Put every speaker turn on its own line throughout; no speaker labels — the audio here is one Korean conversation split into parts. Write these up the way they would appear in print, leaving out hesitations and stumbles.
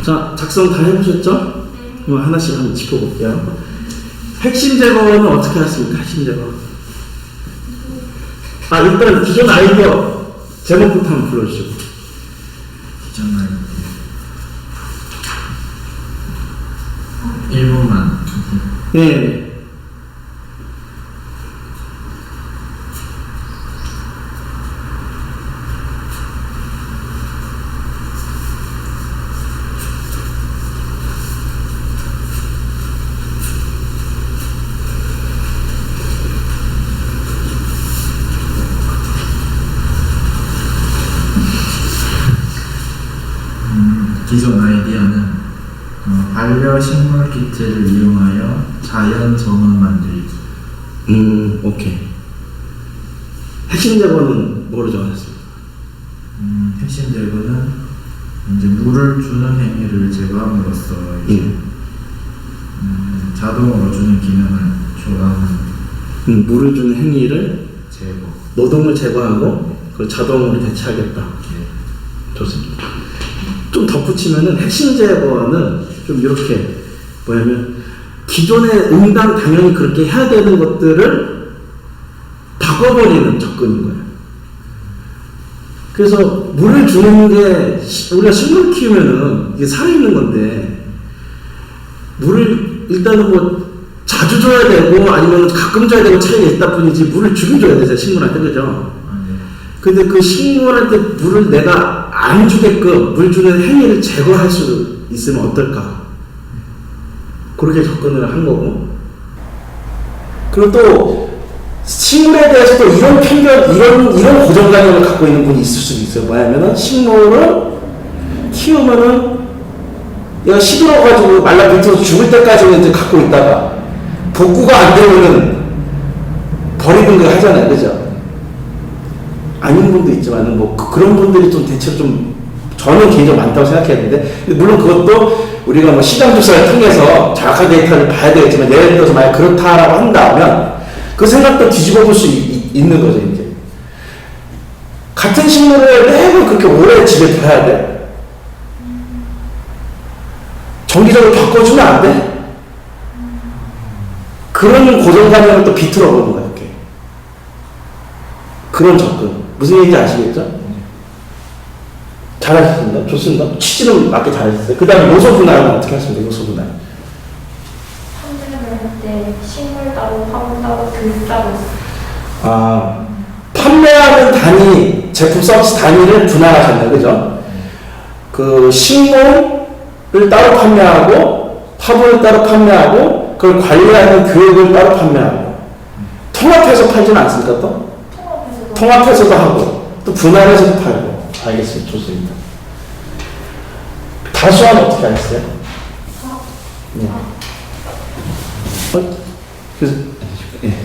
자, 작성 다 해보셨죠? 그럼 하나씩 한번 짚어볼게요. 핵심 제거는 어떻게 하십니까? 핵심 제거. 아, 일단 기존 아이디어 제목부터 한번 불러주시고.
기존 아이디어 1분만.
네.
기존 아이디어는 반려식물 키트를 이용하여 자연 정원 만들기.
오케이. 핵심 제거는 뭐로 정하셨습니까?
핵심 제거는 이제 물을 주는 행위를 제거함으로써 이제 자동으로 주는 기능을 조합하는.
물을 주는 행위를
제거.
노동을 제거하고 그걸 자동으로 대체하겠다.
예.
좋습니다. 좀 덧붙이면은 핵심 제거는 좀 이렇게 뭐냐면 기존의 응당 당연히 그렇게 해야 되는 것들을 바꿔버리는 접근인 거예요. 그래서 물을 주는 게 우리가 식물 키우면은 이게 살아있는 건데 물을 일단은 뭐 자주 줘야 되고 아니면 가끔 줘야 되고 차이가 있다 뿐이지 물을 주긴 줘야 되잖아요, 식물한테. 그죠? 근데 그 식물한테 물을 내가 안 주게끔 물 주는 행위를 제거할 수 있으면 어떨까? 그렇게 접근을 한 거고. 그리고 또 식물에 대해서 또 이런 편견, 이런 고정관념을 갖고 있는 분이 있을 수도 있어요. 뭐냐면은 식물을 키우면은 얘가 시들어가지고 말라 비틀어서 죽을 때까지는 이제 갖고 있다가 복구가 안 되면은 버리는 거 하잖아요. 그죠? 아닌 분도 있지만 뭐 그런 분들이 좀 대체로 좀 저는 개인적으로 많다고 생각했는데, 물론 그것도 우리가 뭐 시장 조사를 통해서 정확한 데이터를 봐야 되겠지만, 예를 들어서 만약 그렇다라고 한다면 그 생각도 뒤집어 볼 수 있는 거죠. 이제 같은 식물을 매번 그렇게 오래 집에 둬야 돼? 정기적으로 바꿔주면 안 돼? 그런 고정관념을 또 비틀어 보는 거야. 이렇게 그런 접근. 무슨 얘기인지 아시겠죠? 잘하셨습니다. 좋습니다. 취지는 맞게 잘하셨어요. 그 다음에 요소 분할은 어떻게 하십니까? 요소 분할.
판매를 할 때 식물 따로, 화분 따로, 교육 따로.
아, 판매하는 단위, 제품 서비스 단위를 분할하셨네요. 그죠? 그 식물을 따로 판매하고 화분을 따로 판매하고 그걸 관리하는 교육을 따로 판매하고 통합해서 팔지는 않습니까? 또? 통합해서도 하고 또 분할해서도 팔고. 알겠습니다. 좋습니다. 다수화는 어떻게 하셨어요? 네. 그래서 예.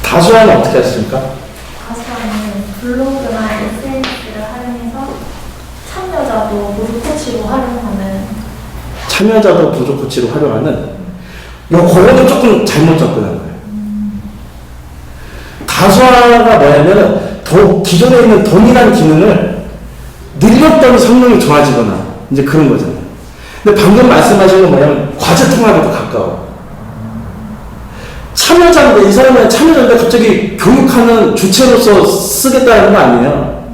다수화는 어떻게 하셨습니까?
다수화는 블로그나 SNS를 활용해서 참여자도 무료 코치로 활용하는.
참여자도 보조 코치로 활용하는. 그거는 조금 잘못 접근한 거예요. 다수화가 뭐냐면 기존에 있는 동일한 기능을 늘렸더니 성능이 좋아지거나 이제 그런 거잖아요. 근데 방금 말씀하신 건 뭐냐면 과제 통합에도 가까워. 참여자인데, 이 사람은 참여자인데 갑자기 교육하는 주체로서 쓰겠다는 거 아니에요.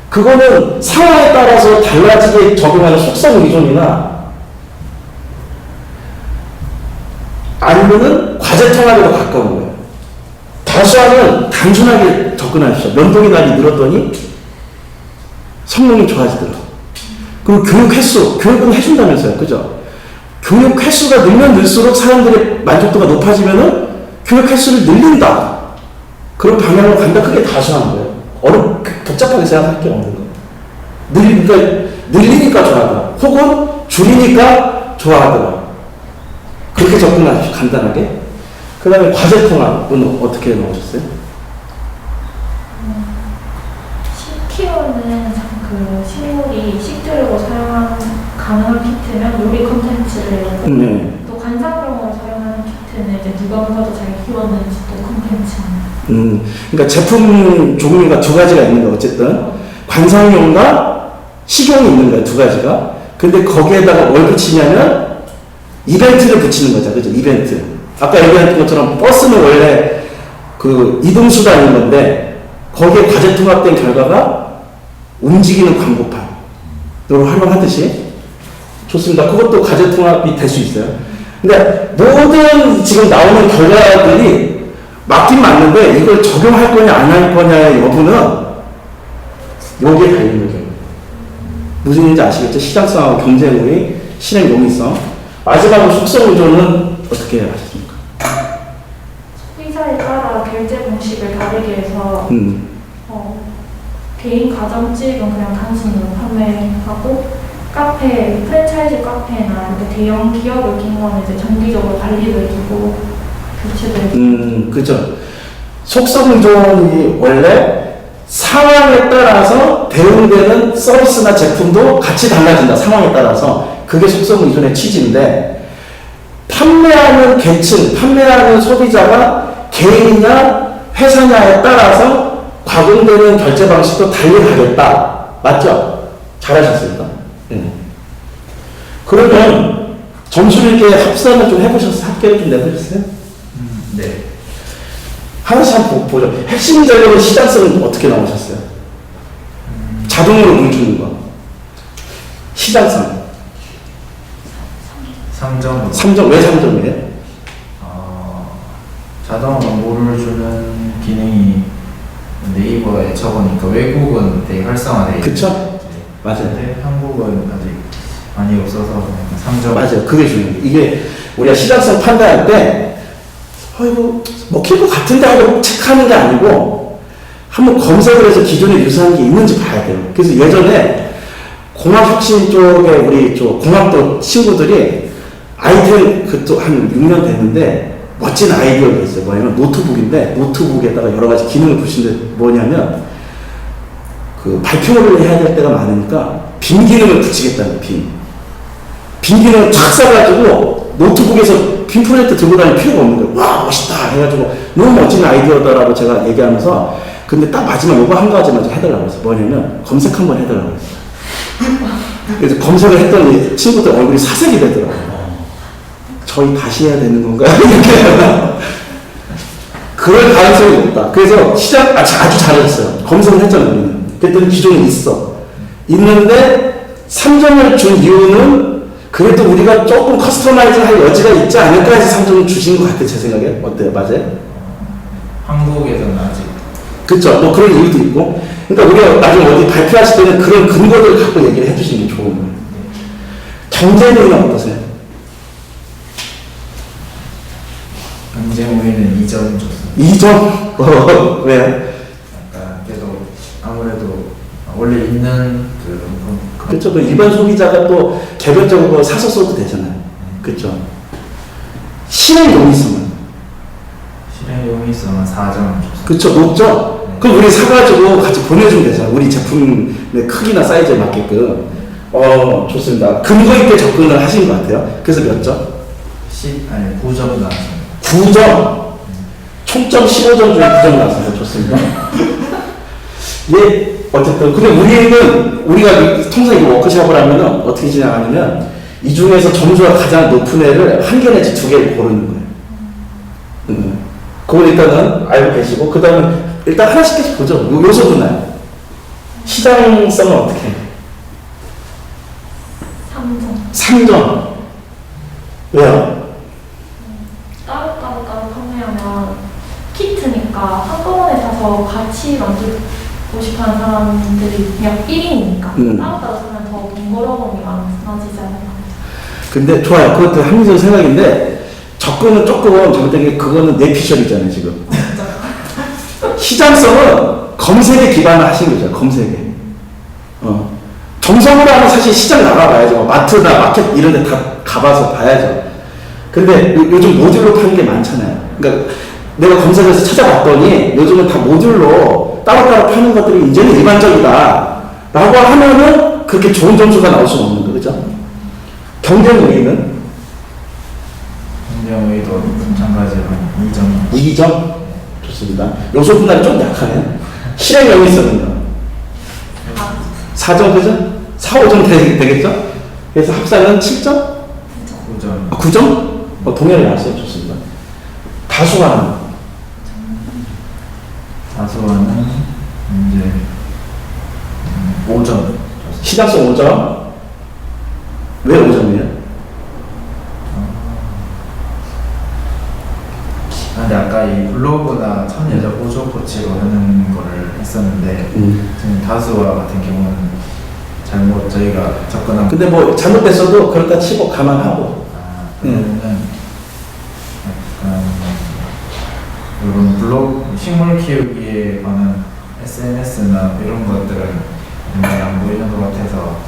그거는 상황에 따라서 달라지게 적용하는 속성 의존이나 아니면은 과제 통합에도 가까운 거예요. 다수화는 단순하게 접근하십시오. 면도기 날이 늘었더니 성능이 좋아지더라고요. 그리고 교육 횟수, 교육은 해준다면서요. 그죠? 교육 횟수가 늘면 늘수록 사람들의 만족도가 높아지면은 교육 횟수를 늘린다. 그런 방향으로 간다. 그게 다수화인 거예요. 복잡하게 생각할 게 없는 거예요. 그러니까 늘리니까 좋아하더라. 혹은 줄이니까 좋아하더라. 그렇게 접근하십시오. 간단하게. 그 다음에 과제 통합은 어떻게 넣으셨어요?
키우는 그 식물이 식재료로 사용 가능한 키트면 요리 콘텐츠를 내고, 또 관상용으로 사용하는 키트는 이제 누가 보다 잘 키웠는지 또 콘텐츠.
그러니까 제품 종류가 두 가지가 있는 거. 어쨌든 관상용과 식용이 있는 거야, 두 가지가. 근데 거기에다가 뭘 붙이냐면 이벤트를 붙이는 거죠. 그죠? 이벤트. 아까 얘기했던 것처럼 버스는 원래 그 이동수단인 건데 거기에 과제 통합된 결과가 움직이는 광고판. 이걸 활용하듯이. 좋습니다. 그것도 과제 통합이 될 수 있어요. 근데 모든 지금 나오는 결과들이 맞긴 맞는데 이걸 적용할 거냐 안 할 거냐의 여부는 여기에 달린 거죠. 무슨 얘기인지 아시겠죠? 시장성하고 경쟁의 실행 용이성. 마지막으로 속성 의존은 어떻게 하셨습니까?
소비자에 따라 결제 방식을 다르게 해서 개인 가정집은 그냥 단순으로 판매하고 카페, 프랜차이즈 카페나 이렇게 대형 기업을 낀 거는 이제 정기적으로 관리를 해주고 교체도 해주고
그죠. 속성 의존이 원래 상황에 따라서 대응되는 서비스나 제품도 같이 달라진다. 상황에 따라서. 그게 속성 의존의 취지인데 판매하는 계층, 판매하는 소비자가 개인이냐 회사냐에 따라서 가공되는 결제 방식도 달리 가겠다. 맞죠? 잘하셨습니다. 그러면 점수를 이렇게 합산을 좀 해보셨어요? 합계를 좀 내보셨어요?
네.
하나씩 한번 보죠. 핵심적으로 시장성은 어떻게 나오셨어요? 자동으로 물 주는 거. 시장성.
3점.
3점, 왜 3점이에요?
자동으로 물을 주는 기능이 네이버에 적으니까 외국은 되게 활성화되어
그쵸? 맞아요.
근데 한국은 아직 많이 없어서 3점.
맞아요. 그게 중요해요. 이게 우리가 시장성 판단할 때, 이거 먹힐 것 같은데 하고 체크하는 게 아니고, 한번 검색을 해서 기존에 유사한 게 있는지 봐야 돼요. 그래서 예전에 공학혁신 쪽에 우리 공학도 친구들이 아이들 그또 한 6년 됐는데, 멋진 아이디어가 있어요. 뭐냐면 노트북인데, 노트북에다가 여러 가지 기능을 붙이는데 뭐냐면, 그 발표를 해야 될 때가 많으니까 빈 기능을 붙이겠다는 빈 기능을 쫙 싸가지고 노트북에서 빈 프로젝트 들고 다닐 필요가 없는 거예요. 와 멋있다 해가지고 너무 멋진 아이디어다라고 제가 얘기하면서 근데 딱 마지막 요거 한 가지만 좀 해달라고 했어요. 뭐냐면 검색 한번 해달라고 했어요. 그래서 검색을 했더니 친구들 얼굴이 사색이 되더라고요. 저희 다시 해야 되는 건가요? 이렇게 그럴 가능성이 높다. 그래서 시작 아주 잘했어요. 검색을 했잖아요. 우리는. 그랬더니 기존에 있어. 있는데 3점을 준 이유는 그래도 우리가 조금 커스터마이징 할 여지가 있지 않을까 해서 3점을 주신 것 같아요. 제 생각에. 어때요? 맞아요?
한국에서는 아직.
그쵸. 뭐 그런 이유도 있고. 그러니까 우리가 나중에 어디 발표하실 때는 그런 근거들을 갖고 얘기를 해주시는 게 좋은 거예요. 경제능은 어떠세요?
경쟁 우위는 2점 줬습니다.
2점? 왜요?
약간 그래도 아무래도 원래 있는
그렇죠. 또 일반 소비자가 또 개별적으로 사서 써도 되잖아요. 그렇죠. 실행 용이성은?
실행 용이성은 4점 줬습니다.
그렇죠. 높죠? 그럼 우리 사가지고 같이 보내주면 되잖아요. 우리 제품의 크기나 사이즈에 맞게끔. 좋습니다. 근거 있게 접근을 하신 것 같아요. 그래서 몇 점?
9점 나왔습니다.
9점. 총점 15점 중에 9점 나왔습니다. 좋습니다. 예, 어쨌든. 근데 우리가 통상 이거 워크숍을 하면은 어떻게 진행하냐면, 이 중에서 점수가 가장 높은 애를 한 개 내지 두 개를 고르는 거예요. 그걸 일단은 알고 계시고, 그 다음에 일단 하나씩 보죠. 요소 분할. 시장성은 어떻게 해요?
3점.
3점. 왜요?
따로 판매하면 키트니까 한꺼번에 사서 같이 만들고 싶어하는 사람들이 그냥 1인이니까 따로따로 사면 더 번거로움이 많아지지 않을까.
근데 좋아요. 그것도 합리적인 생각인데 접근은 조금 잘못된 게 그거는 내피셜이잖아요 지금. 시장성은 검색에 기반을 하신 거죠. 검색에. 정성으로 하면 사실 시장 나가봐야죠. 마트나 마켓 이런 데 다 가봐서 봐야죠. 근데 요즘 모듈로 파는 게 많잖아요. 그러니까 내가 검색해서 찾아봤더니 요즘은 다 모듈로 따로따로 파는 것들이 이제는 일반적이다 라고 하면은 그렇게 좋은 점수가 나올 수는 없는 거죠. 경쟁 우위는?
경쟁 우위도 마찬가지로 2점.
2점? 좋습니다. 요소 분할이 좀 약하네. 실행 용이성은요? 4점 그죠? 4, 5점 되겠죠? 그래서 합산은 7점?
9점.
9점? 동해를 나왔어요. 좋습니다. 다수화는?
다수화는 이제 5점.
시작성 5점? 왜 5점이에요?
근데 아까 이 블로그나 참여자 보조 코치로 하는 거를 했었는데 지금 다수와 같은 경우는 잘못 저희가 접근한.
근데 뭐 잘못됐어도 그렇다 치고 감안하고.
그러면은 약간 이런 블로그 식물 키우기에 관한 SNS나 이런 것들은 많이 안 보이는 것 같아서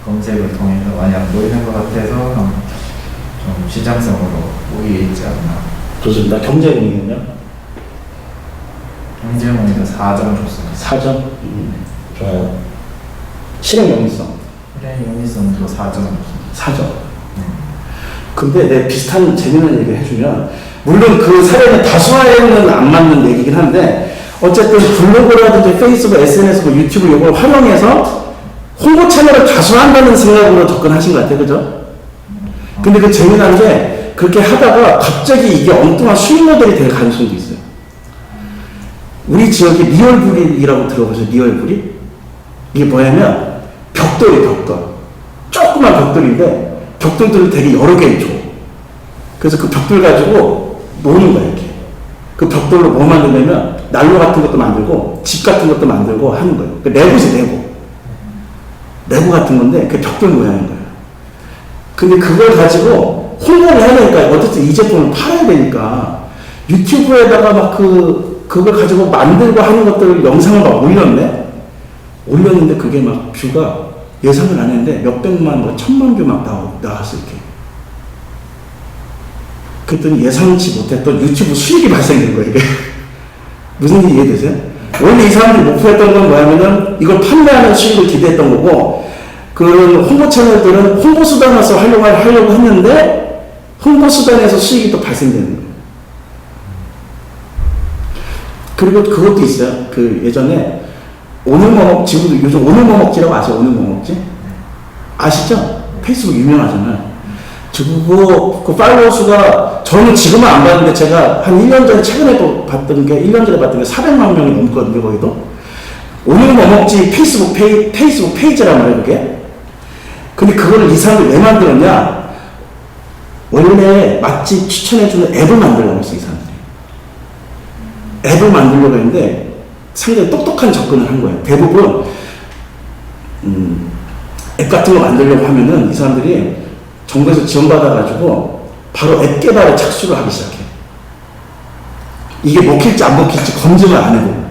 검색을 통해서 많이 안 보이는 것 같아서 좀 시장성으로 우위에 있지 않나.
좋습니다. 경제공인은요?
경제문에도 4점 줬습니다.
4점? 좋아요. 실행 용이성?
실행 용이성도 4점.
4점. 근데 내 비슷한 재미있는 얘기를 해주면, 물론 그 사례는 다수화에는 안 맞는 얘기긴 한데, 어쨌든 블로그라든지 페이스북, SNS, 뭐 유튜브 이걸 활용해서 홍보 채널을 다수화한다는 생각으로 접근하신 것 같아요. 그죠? 근데 그 재미난 게, 그렇게 하다가 갑자기 이게 엉뚱한 수익 모델이 될 가능성도 있어요. 우리 지역에 리얼브릭이라고 들어보세요. 리얼브릭? 이게 뭐냐면 벽돌이 벽돌. 조그만 벽돌인데 벽돌들을 되게 여러 개를 줘. 그래서 그 벽돌 가지고 노는 거야 이렇게. 그 벽돌로 뭐 만드냐면 난로 같은 것도 만들고 집 같은 것도 만들고 하는 거예요. 그 레고지 레고. 레고 같은 건데 그 벽돌 모양인 거예요. 근데 그걸 가지고 홍보를 해야 되니까 어쨌든 이 제품을 팔아야 되니까 유튜브에다가 막 그걸 가지고 만들고 하는 것들을 영상을 막 올렸네? 올렸는데 그게 막 뷰가 예상을 안 했는데 몇백만, 뭐 1000만 뷰 막 나왔어, 이렇게. 그랬더니 예상치 못했던 유튜브 수익이 발생된 거예요, 이게. 무슨 일이 이해되세요? 원래 이 사람들이 목표했던 건 뭐냐면은 이걸 판매하는 수익을 기대했던 거고, 그런 홍보 채널들은 홍보 수단으로서 하려고 했는데, 홍보 수단에서 수익이 또 발생되는 거예요. 그리고 그것도 있어요. 그 예전에 오늘 뭐 먹지, 지금도 요즘 오늘 뭐 먹지라고 아세요? 오늘 뭐 먹지? 아시죠? 페이스북 유명하잖아요. 그 팔로워 수가 저는 지금은 안 봤는데 제가 한 1년 전에 최근에 또 봤던 게 1년 전에 봤던 게 400만 명이 넘거든요. 거기도. 오늘 뭐 먹지 페이스북 페이지란 말이에요. 그게. 근데 그거를 이 사람들이 왜 만들었냐? 원래 맛집 추천해주는 앱을 만들려고 했어, 이 사람들이. 앱을 만들려고 했는데 상당히 똑똑한 접근을 한 거예요. 대부분 앱 같은 거 만들려고 하면은 이 사람들이 정부에서 지원받아가지고 바로 앱 개발에 착수를 하기 시작해. 이게 먹힐지 안 먹힐지 검증을 안 해보고.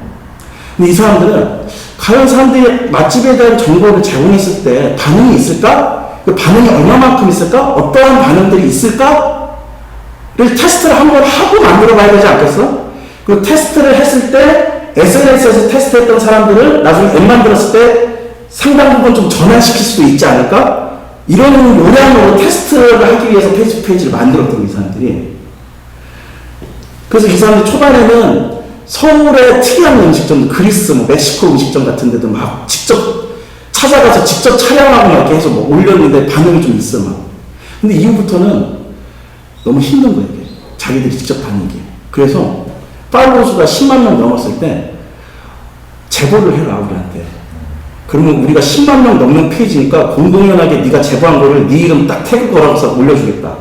근데 이 사람들은 과연 사람들이 맛집에 대한 정보를 제공했을 때 반응이 있을까? 그 반응이 얼마만큼 있을까? 어떠한 반응들이 있을까?를 테스트를 한번 하고 만들어 봐야 되지 않겠어? 그 테스트를 했을 때 SNS에서 테스트했던 사람들을 나중에 앱 만들었을 때 상당 부분 좀 전환시킬 수도 있지 않을까? 이런 요량으로 테스트를 하기 위해서 페이스북 페이지를 만들었던 이 사람들이. 그래서 이 사람들이 초반에는 서울의 특이한 음식점, 그리스, 뭐 멕시코 음식점 같은 데도 막 직접 찾아가서 직접 촬영하고 막 이렇게 해서 뭐 올렸는데 반응이 좀 있어 막. 근데 이후부터는 너무 힘든 거예요. 이게. 자기들이 직접 하는 게. 그래서 팔로워 수가 10만 명 넘었을 때 제보를 해라 우리한테. 그러면 우리가 10만 명 넘는 페이지니까 공공연하게 네가 제보한 거를 네 이름 딱 태그 걸어서 올려주겠다.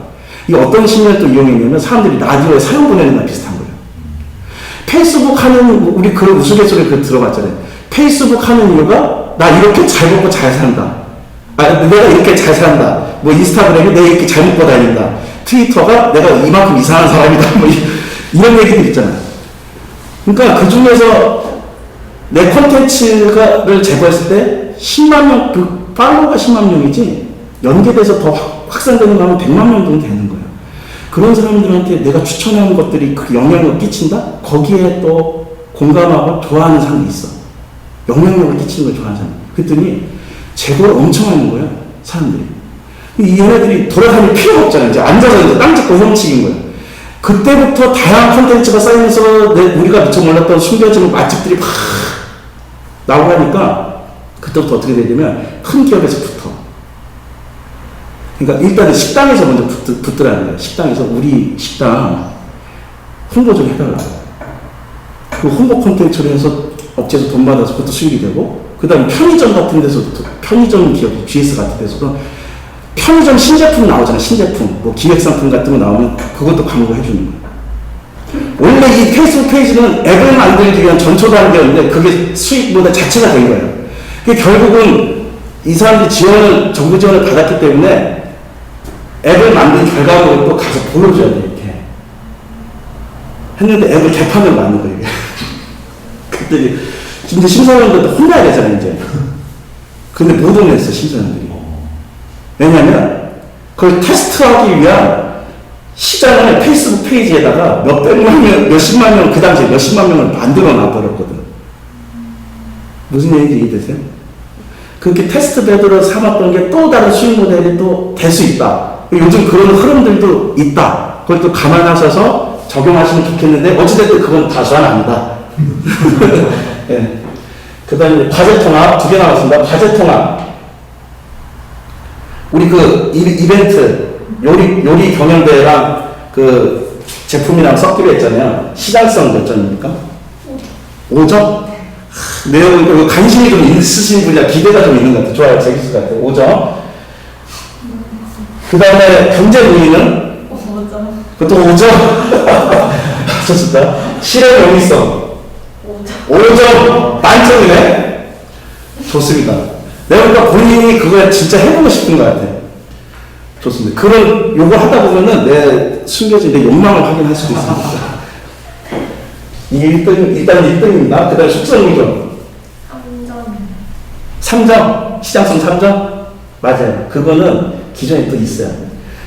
이게 어떤 심리를 또 이용했냐면 사람들이 라디오에 사연 보내는 거랑 비슷한 거예요. 페이스북 하는 우리 그 우스갯소리 그 들어봤잖아요. 페이스북 하는 이유가 나 이렇게 잘 먹고 잘 산다. 내가 이렇게 잘 산다. 뭐 인스타그램이 내가 이렇게 잘 먹고 다닌다. 트위터가 내가 이만큼 이상한 사람이다. 뭐 이런 얘기들 있잖아요. 그러니까 그 중에서 내 콘텐츠를 제보했을 때 10만 명, 그 팔로워가 10만 명이지 연계돼서 더 확산되는 거 하면 100만 명 정도 되는 거예요. 그런 사람들한테 내가 추천하는 것들이 그 영향력을 끼친다? 거기에 또 공감하고 좋아하는 사람이 있어. 영향력을 끼치는 걸 좋아하는 사람. 그랬더니 제보를 엄청 하는 거야, 사람들이. 이 얘네들이 돌아다닐 필요가 없잖아. 이제 앉아서 이제 땅 짚고 헤엄치긴 거야. 그때부터 다양한 콘텐츠가 쌓이면서 우리가 미처 몰랐던 숨겨진 맛집들이 막 나오고 하니까 그때부터 어떻게 되냐면 큰 기업에서 붙어. 그러니까 일단은 식당에서 먼저 붙더라는 거예요. 식당에서 우리 식당 홍보 좀 해달라. 그 홍보 콘텐츠를 해서 업체에서 돈 받아서 그것도 수익이 되고, 그 다음에 편의점 같은 데서도, 편의점 기업, GS 같은 데서도 편의점 신제품 나오잖아. 신제품. 뭐 기획상품 같은 거 나오면 그것도 광고 해주는 거야. 원래 이 페이스북 페이지는 앱을 만들기 위한 전초 단계였는데 그게 수익 모델 자체가 된 거예요. 그게 결국은 이 사람들이 지원을, 정부 지원을 받았기 때문에 앱을 만든 결과물을 또 가서 보여줘야 돼, 이렇게. 했는데 앱을 개판으로 만든 거예요, 이게. 그때 이제 심사위원들도 혼나야 되잖아요, 이제. 근데 못 혼냈어, 심사위원들이. 왜냐면 그걸 테스트하기 위한 시장을 페이스북 페이지에다가 몇백만 명, 몇십만 명, 그 당시에 몇십만 명을 만들어 놔버렸거든. 무슨 얘기인지 이해되세요? 그렇게 테스트 베드로 삼았던 게 또 다른 수익 모델이 또 될 수 있다. 요즘 그런 흐름들도 있다. 그걸 또 감안하셔서 적용하시면 좋겠는데, 어찌됐든 그건 다수는 아니다. 네. 그 다음에 과제통합 2개 나왔습니다. 과제통합. 우리 그 이벤트, 요리 경연대회랑 그 제품이랑 섞기로 했잖아요. 시장성 몇 점입니까? 5점? 내용은 그 관심이 좀 있으신 분이라 기대가 좀 있는 것 같아요. 좋아요. 재밌을 것 같아요. 5점. 그 다음에 경제 우위는?
5점.
그것도 5점. 좋습니다. 실행 용이성. 5점. 만점이네? 좋습니다. 내가 보니까 본인이 그걸 진짜 해보고 싶은 것 같아. 좋습니다. 그런, 요거 하다 보면은 내 숨겨진 내 욕망을 확인할 수도 있습니다. 이게 1등, 일단 1등입니다. 그 다음에 숙성이죠.
3점.
3점. 시장성 3점? 맞아요. 그거는 기존에 또 있어요.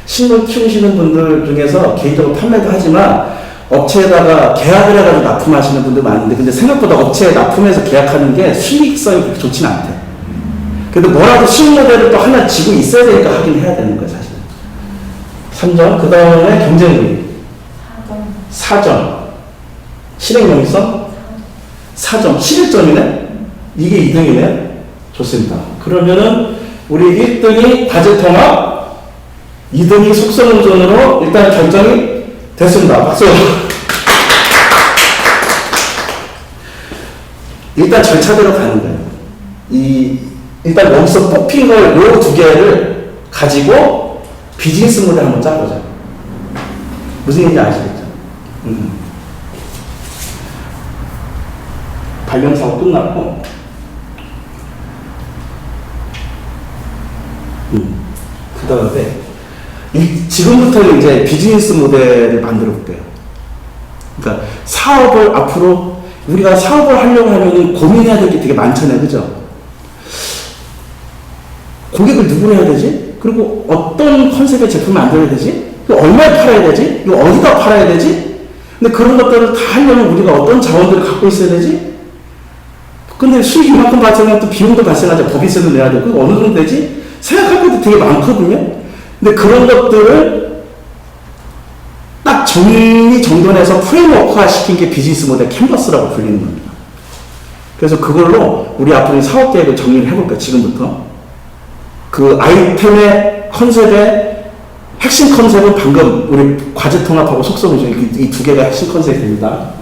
식물 키우시는 분들 중에서 개인적으로 판매도 하지만 업체에다가 계약을 해가지고 납품하시는 분들 많은데, 근데 생각보다 업체에 납품해서 계약하는 게 수익성이 그렇게 좋지는 않대. 근데 뭐라도 수익 모델을 또 하나 지고 있어야 되니까 하긴 해야 되는 거야, 사실. 3점. 그 다음에 경쟁률.
4점.
4점. 실행 용이성? 4점. 11점이네? 이게 2등이네? 좋습니다. 그러면은, 우리 1등이 과제통합, 2등이 속성운전으로 일단 결정이 됐습니다. 박수! 일단 절차대로 가는 거예요. 일단 여기서 뽑힌 걸, 요 2개를 가지고 비즈니스 모델 한번 짜보자. 무슨 얘기인지 아시겠죠? 발명사고 끝났고, 그 다음에, 지금부터 이제 비즈니스 모델을 만들어 볼게요. 그러니까 사업을 앞으로, 우리가 사업을 하려고 하면 고민해야 될 게 되게 많잖아요. 그죠? 고객을 누구로 해야 되지? 그리고 어떤 컨셉의 제품을 만들어야 되지? 이거 얼마에 팔아야 되지? 이거 어디다 팔아야 되지? 근데 그런 것들을 다 하려면 우리가 어떤 자원들을 갖고 있어야 되지? 근데 수익 이만큼 발생하면 또 비용도 발생하죠. 법인세도 내야 되고, 그거 어느 정도 되지? 생각할 것도 되게 많거든요. 근데 그런 것들을 딱 정돈해서 프레임워크화 시킨 게 비즈니스 모델 캔버스라고 불리는 겁니다. 그래서 그걸로 우리 앞으로 사업 계획을 정리를 해볼까요, 지금부터? 그 아이템의 컨셉의 핵심 컨셉은 방금 우리 과제 통합하고 속성이죠. 이 2개가 핵심 컨셉입니다.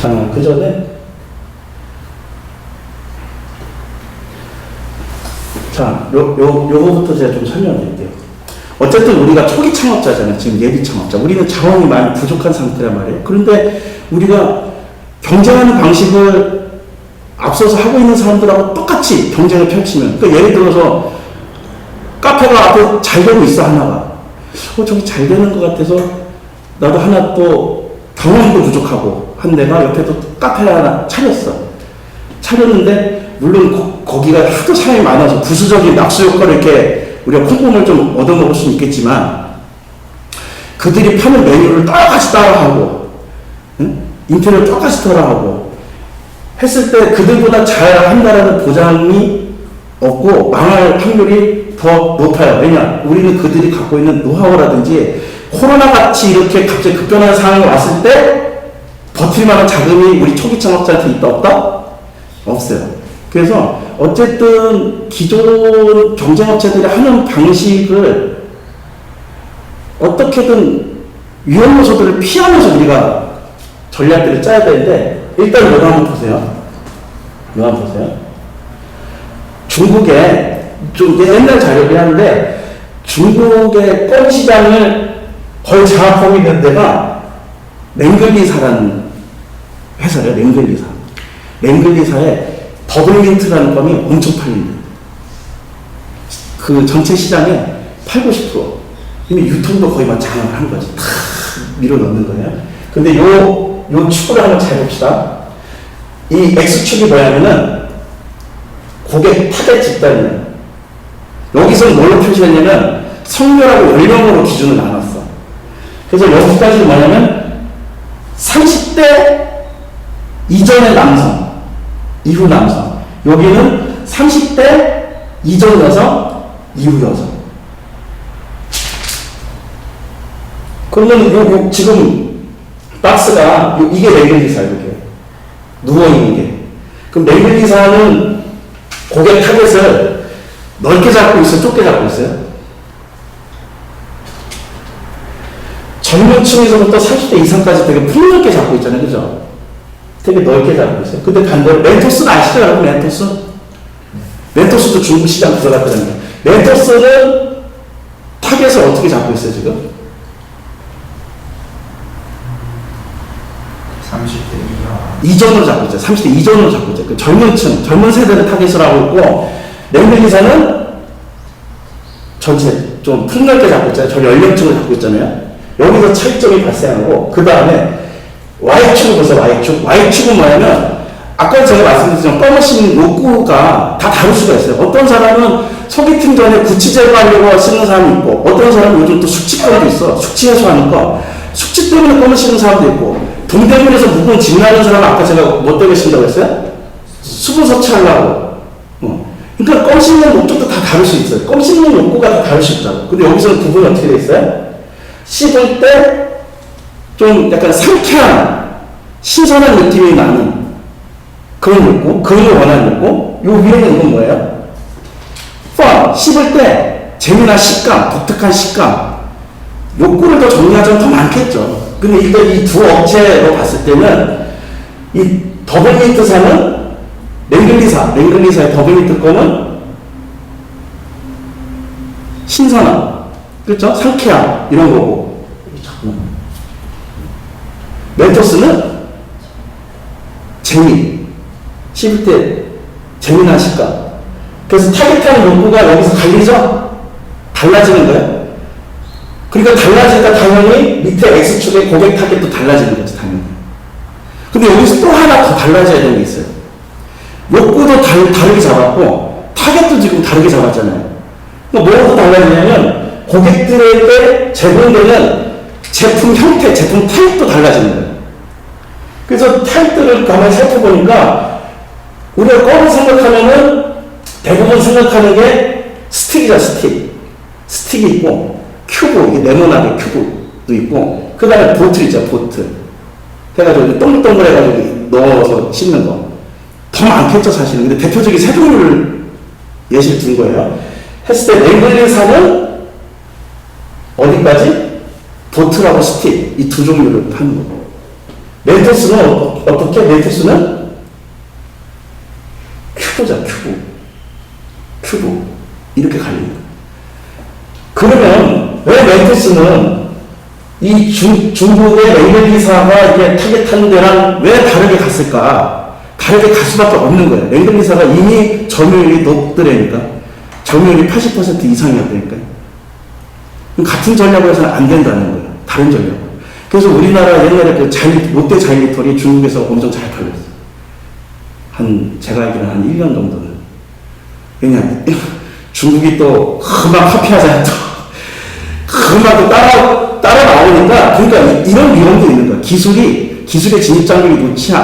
자, 그 전에 요거부터 제가 좀 설명을 드릴게요. 어쨌든 우리가 초기 창업자잖아요. 지금 예비 창업자. 우리는 자원이 많이 부족한 상태란 말이에요. 그런데 우리가 경쟁하는 방식을 앞서서 하고 있는 사람들하고 똑같이 경쟁을 펼치면, 그러니까 예를 들어서 카페가 앞에 잘 되고 있어, 하나가. 저기 잘 되는 것 같아서 나도 하나 또 경험도 부족하고 한 데가 옆에 또 카페 하나 차렸는데, 물론 거기가 하도 사람이 많아서 부수적인 낙수 효과를 이렇게 우리가 콩콩을 좀 얻어먹을 수는 있겠지만, 그들이 파는 메뉴를 똑같이 따라하고, 응? 인테리어를 똑같이 따라하고 했을 때 그들보다 잘 한다라는 보장이 없고 망할 확률이 더 높아요. 왜냐? 우리는 그들이 갖고 있는 노하우라든지 코로나 같이 이렇게 갑자기 급변하는 상황이 왔을 때 버틸 만한 자금이 우리 초기 창업자한테 있다 없다? 없어요. 그래서 어쨌든 기존 경쟁업체들이 하는 방식을 어떻게든 위험 요소들을 피하면서 우리가 전략들을 짜야 되는데 일단 이거 한번 보세요. 이거 한번 보세요. 중국에 좀 옛날 자료긴 한데 중국의 껌 시장을 거의 장악하고 있는 데가 랭글리사라는 회사래요. 랭글리사. 랭글리사에 더블민트라는 껌이 엄청 팔린대요. 그 전체 시장의 80~90%. 이미 유통도 거의 막 장악을 한 거지. 다 밀어 넣는 거예요. 근데 요 축을 한번 잘 봅시다. 이 X축이 뭐냐면은 고객 타겟 집단이에요. 여기서 뭘로 표시했냐면 성별하고 연령으로 기준을 나눴어. 그래서 여기까지는 뭐냐면 30대 이전의 남성, 이후 남성. 여기는 30대 이전 여성, 이후 여성. 그러면 요 지금 박스가 이게 랭글리사 이렇게 누워있는 게. 그럼 랭글리사는 고객 타겟을 넓게 잡고 있어요? 좁게 잡고 있어요? 젊은 층에서부터 30대 이상까지 되게 폭넓게 잡고 있잖아요. 그죠? 되게 넓게 잡고 있어요. 근데 반대로 멘토스는 아시죠? 여러분 멘토스? 멘토스도 중국 시장 들어갔거든요. 멘토스는 타겟을 어떻게 잡고 있어요 지금?
30대
이전으로 잡고 있죠. 30대 이전으로 잡고 있죠. 그 젊은 층, 젊은 세대를 타겟으로 하고 있고, 랭글리사는 전체 좀 폭넓게 잡고 있잖아요. 전 연령층을 잡고 있잖아요. 여기서 차이점이 발생하고, 그 다음에 Y축을 보세요. Y축. Y축은 뭐냐면, 아까 제가 말씀드렸지만, 껌머신 욕구가 다 다를 수가 있어요. 어떤 사람은 소개팅 전에 구치 제거하려고 쓰는 사람이 있고, 어떤 사람은 요즘 또 숙취감도 있어. 숙취 해소하는 거. 숙취 때문에 껌을 씹는 사람도 있고, 동대문에서 묵은 진나는 사람은 아까 제가 뭐 때문에 씹는다고 했어요? 수분 섭취하려고. 그러니까 껌 씹는 목적도 다 다를 수 있어요. 껌 씹는 욕구가 다 다를 수 있다고. 근데 여기서는 구분이 어떻게 돼 있어요? 씹을 때 좀 약간 상쾌한, 신선한 느낌이 나는 그런 욕구, 그런 걸 원하는 욕구. 요 위에는 이건 뭐예요? 씹을 때 재미난 식감, 독특한 식감. 욕구를 더 정리하자면 더 많겠죠. 근데 일단 이 두 업체로 봤을 때는 이 더블민트사는 랭글리사의 더블민트 거는 신선함, 그렇죠? 상쾌함 이런 거고, 멘토스는 재미, 씹을 때 재미난 식감. 그래서 타겟하는 욕구가 여기서 갈리죠? 달라지는 거예요. 그러니까 달라지니까 당연히 밑에 X축의 고객 타겟도 달라지는 거지, 당연히. 근데 여기서 또 하나 더 달라져야 되는 게 있어요. 욕구도 다르게 잡았고, 타겟도 지금 다르게 잡았잖아요. 그러니까 뭐가 더 달라지냐면, 고객들에게 제공되는 제품 형태, 제품 타입도 달라지는 거예요. 그래서 타입들을 가만히 살펴보니까, 우리가 껌을 생각하면은, 대부분 생각하는 게 스틱이죠, 스틱. 스틱이 있고, 큐브, 이게 네모나게 큐브도 있고, 그 다음에 보틀 있죠, 보틀. 해가지고 동글동글해가지고 넣어서 씹는 거. 더 많겠죠, 사실은. 근데 대표적인 세 종류를 예시를 든 거예요. 했을 때 랭글리사는 어디까지? 보틀하고 스틱, 이 두 종류를 하는 거고. 멘토스는 어떻게? 멘토스는 큐브죠, 큐브. 이렇게 갈립니다. 그러면 왜 멘토스는 이 중국의 랭글리사가 이게 타겟하는 데랑 왜 다르게 갔을까? 다르게 갈 수밖에 없는 거예요. 랭글리사가 이미 점유율이 높더라니까. 점유율이 80% 이상이었다니까요. 같은 전략으로 해서는 안 된다는 거예요. 다른 전략. 그래서 우리나라 옛날에 그 롯데 자일리톨이 중국에서 엄청 잘 팔렸어요. 제가 알기로는 한 1년 정도는. 왜냐면 중국이 또 금방 카피하잖아요. 금방 또 따라 나오니까, 그러니까 이런 위험도 있는 거야. 기술의 진입 장벽이 높지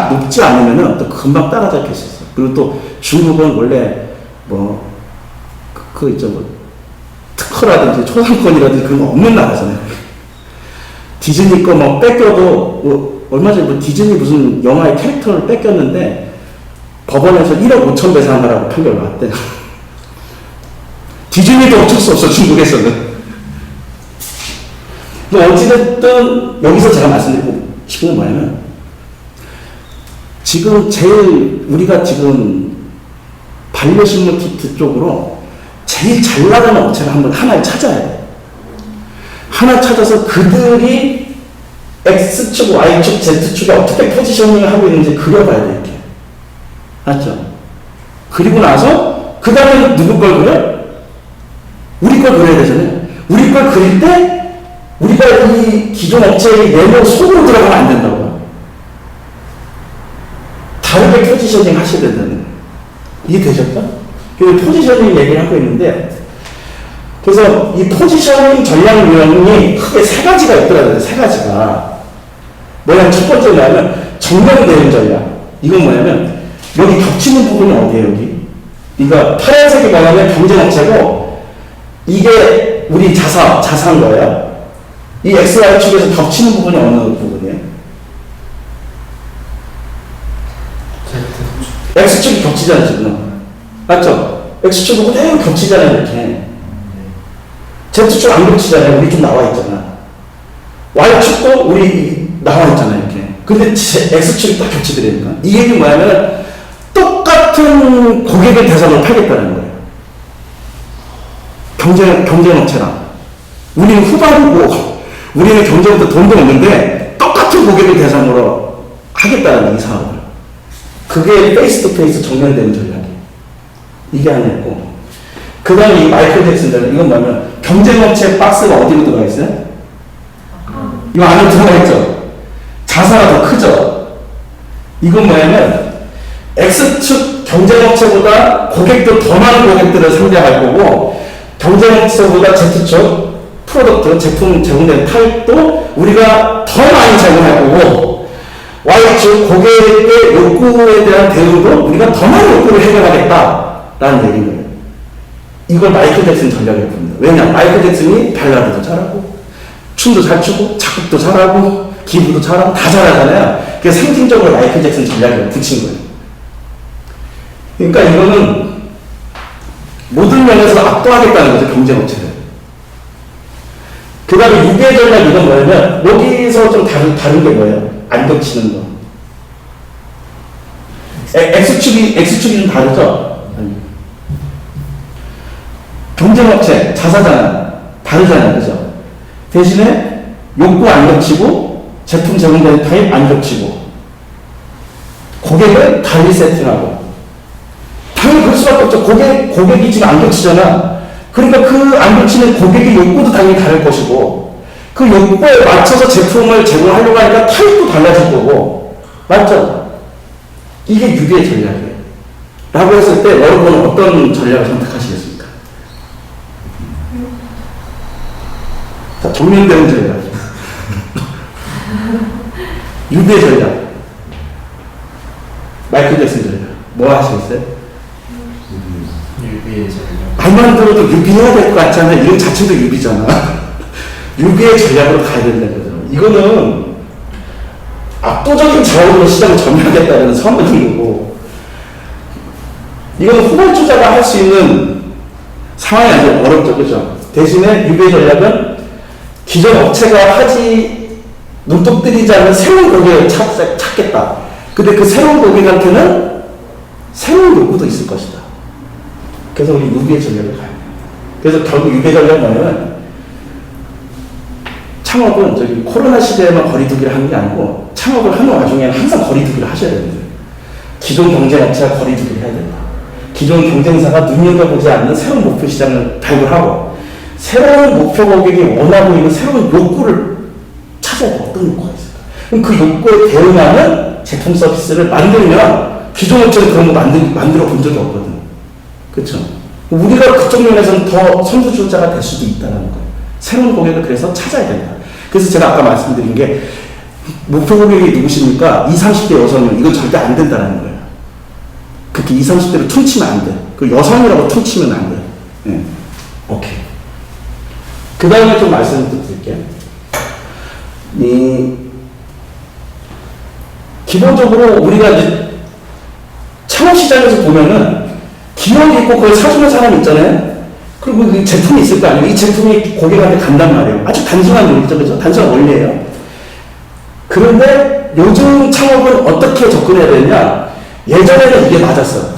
않으면은 또 금방 따라잡힐 수 있어. 그리고 또 중국은 원래 그거 있죠, 마크라든지 초상권이라든지 그런 거 없는 나라잖아요. 디즈니 거 뭐 뺏겨도 얼마 전에 뭐 디즈니 무슨 영화의 캐릭터를 뺏겼는데 법원에서 1억 5천 배상하라고 판결 나왔대요. 디즈니도 어쩔 수 없어, 중국에서는. 어찌됐든 여기서 제가 말씀드리고 싶은 건 뭐냐면 지금 제일 우리가 지금 반려식물 키트 쪽으로 제일 잘 나가는 업체를 한번 하나를 찾아야 돼. 하나 찾아서 그들이 X축, Y축, Z축에 어떻게 포지셔닝을 하고 있는지 그려봐야 돼, 이렇게. 맞죠? 그리고 나서 그 다음에 누구 걸 그려? 우리 걸 그려야 되잖아요. 우리 걸 그릴 때 우리가 이 기존 업체의 네모 속으로 들어가면 안 된다고. 다르게 포지셔닝 하셔야 된다는 거예요. 이해되셨죠? 그래서 포지셔닝 얘기를 하고 있는데, 그래서 이 포지셔닝 전략 유형이 크게 세 가지가 있더라고요. 세 가지가. 뭐냐면 첫 번째 뭐냐면 정면 대응 전략. 이건 뭐냐면 여기 겹치는 부분이 어디예요, 여기? 그러니까 파란색이 뭐냐면 경쟁업체고 이게 우리 자사인 거예요. 이 XY축에서 겹치는 부분이 어느 부분이에요? X축이 겹치잖아요, 지금. 맞죠? X축은 그대로 겹치잖아요, 이렇게. Z축 안 겹치잖아요. 우리 좀 나와 있잖아. Y축도 우리 나와 있잖아요, 이렇게. 근데 X축이 딱 겹치더라니까. 이 얘기는 뭐냐면 똑같은 고객을 대상으로 팔겠다는 거예요. 경쟁업체랑. 우리는 후발이고, 우리는 경쟁부터 돈도 없는데, 똑같은 고객을 대상으로 하겠다는 이 사업을. 그게 페이스 투 페이스 정면되는 전략이에요. 이게 하나 있고. 그 다음에 이 마이클 잭슨 전략. 이건 뭐냐면, 경쟁업체 박스가 어디로 들어가 있어요? 이거 안에 들어가 있죠? 자사가 더 크죠? 이건 뭐냐면, X축 경쟁업체보다 고객도 더 많은 고객들을 상대할 거고, 경쟁업체보다 Z축 프로덕트, 제품 제공되는 타입도 우리가 더 많이 제공할 거고, Y축 고객의 욕구에 대한 대응도 우리가 더 많은 욕구를 해결하겠다라는 얘기인 거예요. 이걸 마이클 잭슨 전략이라고 봅니다. 왜냐? 마이클 잭슨이 발라드도 잘하고, 춤도 잘 추고, 작곡도 잘하고, 기부도 잘하고, 다 잘하잖아요. 그래서 상징적으로 마이클 잭슨 전략을 붙인 거예요. 그러니까 이거는 모든 면에서 압도하겠다는 거죠, 경쟁업체를. 그 다음에 유배 전략 이건 뭐냐면, 여기서 좀 다른 게 뭐예요? 안 겹치는 거. X축이 좀 다르죠? 경쟁업체, 자사잖아. 다르잖아요. 그죠? 대신에 욕구 안 겹치고, 제품 제공되는 타입 안 겹치고, 고객을 달리 세팅하고. 당연히 그럴 수밖에 없죠. 고객이 지금 안 겹치잖아. 그러니까 그 안 겹치는 고객의 욕구도 당연히 다를 것이고, 그 욕구에 맞춰서 제품을 제공하려고 하니까 타입도 달라질 거고. 맞죠? 이게 유비의 전략이에요. 라고 했을 때 여러분은 어떤 전략을 선택하시겠습니까? 자, 정면대응 전략. 유비의 전략. 마이클 잭슨 전략. 뭐 하시겠어요?
유비의 전략.
말만 들어도 유비해야 될 것 같잖아요. 이런 자체도 유비잖아. 유비의 전략으로 가야 된다는 거죠. 이거는 압도적인 자원으로 시장을 점유하겠다는 선언인 거고, 이거는 후발주자가 할 수 있는 상황이 아주 어렵죠. 그죠? 대신에 유비의 전략은 기존 업체가 눈독 들이지 않는 새로운 고객을 찾겠다. 근데 그 새로운 고객한테는 새로운 요구도 있을 것이다. 그래서 우리 유비의 전략을 가야 돼요. 그래서 결국 유비의 전략은 뭐냐면, 창업은 저기 코로나 시대에만 거리두기를 하는 게 아니고, 창업을 하는 와중에는 항상 거리두기를 하셔야 됩니다. 기존 경쟁업체가 거리두기를 해야 된다. 기존 경쟁사가 눈여겨보지 않는 새로운 목표 시장을 발굴하고, 새로운 목표 고객이 원하고 있는 새로운 욕구를 찾아야 돼. 어떤 욕구가 있을까? 그럼 그 욕구에 대응하는 제품 서비스를 만들면, 기존 업체는 그런 거 만들어 본 적이 없거든. 그렇죠? 우리가 그쪽 면에서는 더 선두주자가 될 수도 있다는 거예요. 새로운 고객을 그래서 찾아야 된다. 그래서 제가 아까 말씀드린 게, 목표 고객이 누구십니까? 20, 30대 여성이면 이건 절대 안 된다는 거예요. 그렇게 20, 30대로 퉁치면 안 돼. 그 여성이라고 퉁치면 안 돼. 네. 오케이. 그 다음에 좀 말씀을 드릴게요. 기본적으로 우리가 이제 창업시장에서 보면은 기업이 있고 그걸 사주는 사람이 있잖아요. 그리고 그 제품이 있을 거 아니에요. 이 제품이 고객한테 간단 말이에요. 아주 단순한 논리죠, 그죠? 단순한 원리예요. 그런데 요즘 창업은 어떻게 접근해야 되냐? 예전에는 이게 맞았어요.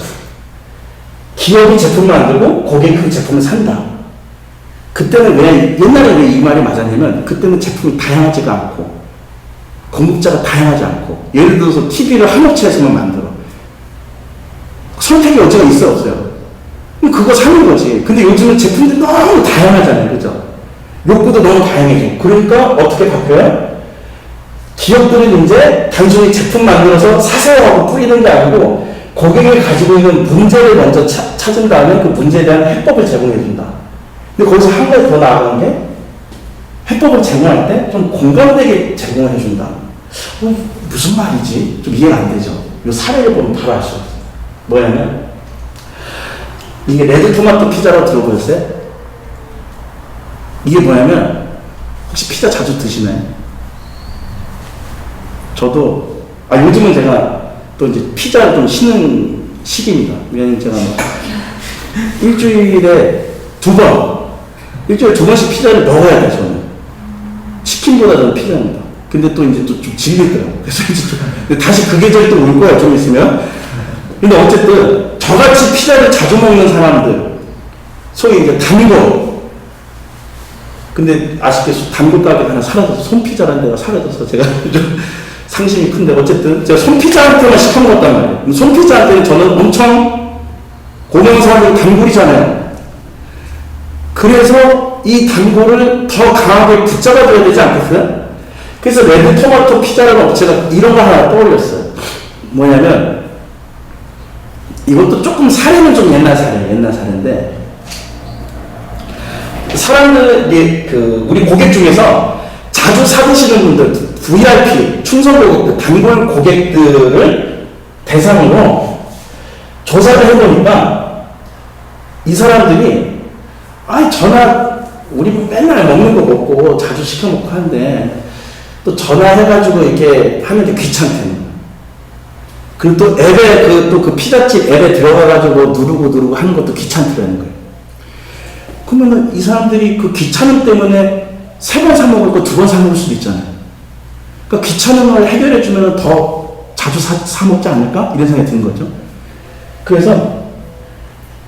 기업이 제품을 만들고 고객이 그 제품을 산다. 그때는 왜, 옛날에 왜 이 말이 맞았냐면, 그때는 제품이 다양하지가 않고, 공급자가 다양하지 않고, 예를 들어서 TV를 한 업체에서만 만들어. 선택의 여지가 있어, 없어요? 그럼 그거 사는 거지. 근데 요즘은 제품들이 너무 다양하잖아요. 그죠? 욕구도 너무 다양해져. 그러니까 어떻게 바뀌어요? 기업들은 이제 단순히 제품 만들어서 사세요 하고 뿌리는 게 아니고, 고객이 가지고 있는 문제를 먼저 찾은 다음에 그 문제에 대한 해법을 제공해준다. 근데 거기서 한 가지 더 나아가는 게, 해법을 제공할 때 좀 공감되게 제공을 해준다. 무슨 말이지? 좀 이해가 안 되죠? 이 사례를 보면 바로 알 수 있어요. 뭐냐면, 이게 레드토마토 피자라고 들어보셨어요? 이게 뭐냐면, 혹시 피자 자주 드시나요? 저도, 요즘은 제가 또 이제 피자를 좀 쉬는 시기입니다. 왜냐면 제가 일주일에 2번, 일주일에 2번씩 피자를 먹어야 돼, 저는. 치킨보다 저는 피자입니다. 근데 또 이제 또 좀 질리더라고요. 그래서 이제 근데 다시 그 계절이 또 올 거야, 좀 있으면. 근데 어쨌든, 저같이 피자를 자주 먹는 사람들, 소위 이제 단골. 근데 아쉽게도 단골 가게 하나 사라져서, 손피자라는 데가 사라져서 제가 좀 상심이 큰데, 어쨌든, 제가 손피자한테만 시켜먹었단 말이에요. 손피자한테는 저는 엄청 고명사는 단골이잖아요. 그래서 이 단골을 더 강하게 붙잡아줘야 되지 않겠어요? 그래서 레드토마토 피자라는 업체가 이런 거 하나 떠올렸어요. 뭐냐면, 이것도 조금 사례는 좀 옛날 사례인데, 사람들, 우리 고객 중에서 자주 사드시는 분들, VIP, 충성 고객들, 단골 고객들을 대상으로 조사를 해보니까, 이 사람들이, 우리 맨날 먹는 거 먹고 자주 시켜먹고 하는데, 또 전화해가지고 이렇게 하는 게 귀찮대요. 그리고 또 앱에, 또 그 피자집 앱에 들어가가지고 누르고 하는 것도 귀찮더라는 거예요. 그러면 이 사람들이 그 귀찮음 때문에 3번 사먹을 거 2번 사먹을 수도 있잖아요. 그러니까 귀찮음을 해결해주면 더 자주 사먹지 않을까? 이런 생각이 드는 거죠. 그래서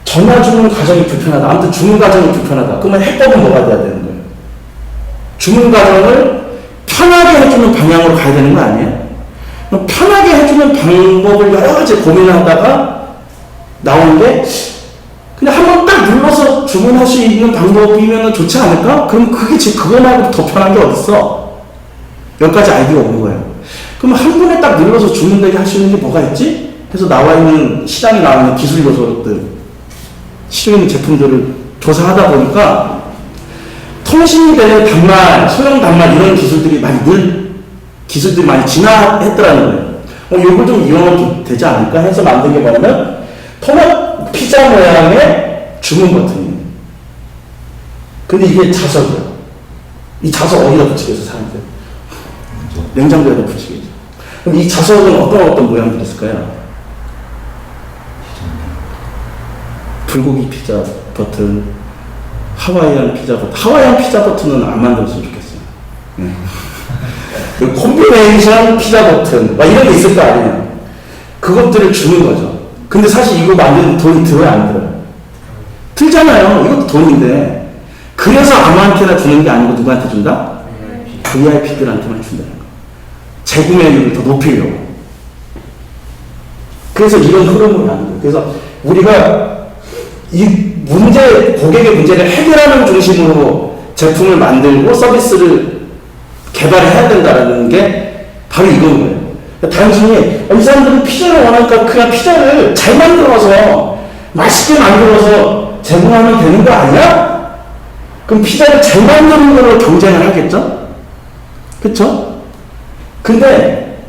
전화 주문 과정이 불편하다. 아무튼 주문 과정이 불편하다. 그러면 해법은 뭐가 돼야 되는 거예요? 주문 과정을 편하게 해주는 방향으로 가야 되는 거 아니에요? 편하게 해주는 방법을 여러 가지 고민하다가 나온 게 그냥 한번 딱 눌러서 주문할 수 있는 방법이면 좋지 않을까? 그럼 그거 말고 더 편한 게 어딨어? 여기까지 아이디어가 온 거예요. 그럼 한 번에 딱 눌러서 주문되게 할 수 있는 게 뭐가 있지? 그래서 시장에 나와 있는 기술 요소들, 시중에 있는 제품들을 조사하다 보니까 통신이 되는 단말, 소형 단말 이런 기술들이 많이 진화했더라는 거예요. 이걸 좀 이용하면 좀 되지 않을까 해서 만든 게 뭐냐면 피자 모양의 주문 버튼이에요. 근데 이게 자석이에요. 이 자석 어디다 붙이겠어, 사람들? 냉장고에다 붙이겠죠. 그럼 이 자석은 어떤 모양들이 있을까요? 불고기 피자 버튼, 하와이안 피자 버튼. 하와이안 피자 버튼은 안 만들었으면 좋겠어요. 네. 콤비네이션 피자 버튼, 이런 게 있을 거 아니에요. 그것들을 주는 거죠. 근데 사실 이거 만드는 돈이 들어야 안 들어요? 들잖아요. 이것도 돈인데. 그래서 아무한테나 주는 게 아니고 누구한테 준다? VIP들한테만 준다는 거. 재구매율을 더 높이려고. 그래서 이런 흐름으로 가는 거예요. 그래서 우리가 고객의 문제를 해결하는 중심으로 제품을 만들고 서비스를 개발해야 된다는 게 바로 이건 거예요. 단순히 이 사람들은 피자를 원하니까 그냥 피자를 잘 만들어서 맛있게 만들어서 제공하면 되는 거 아니야? 그럼 피자를 잘 만드는 걸로 경쟁을 하겠죠? 그쵸? 근데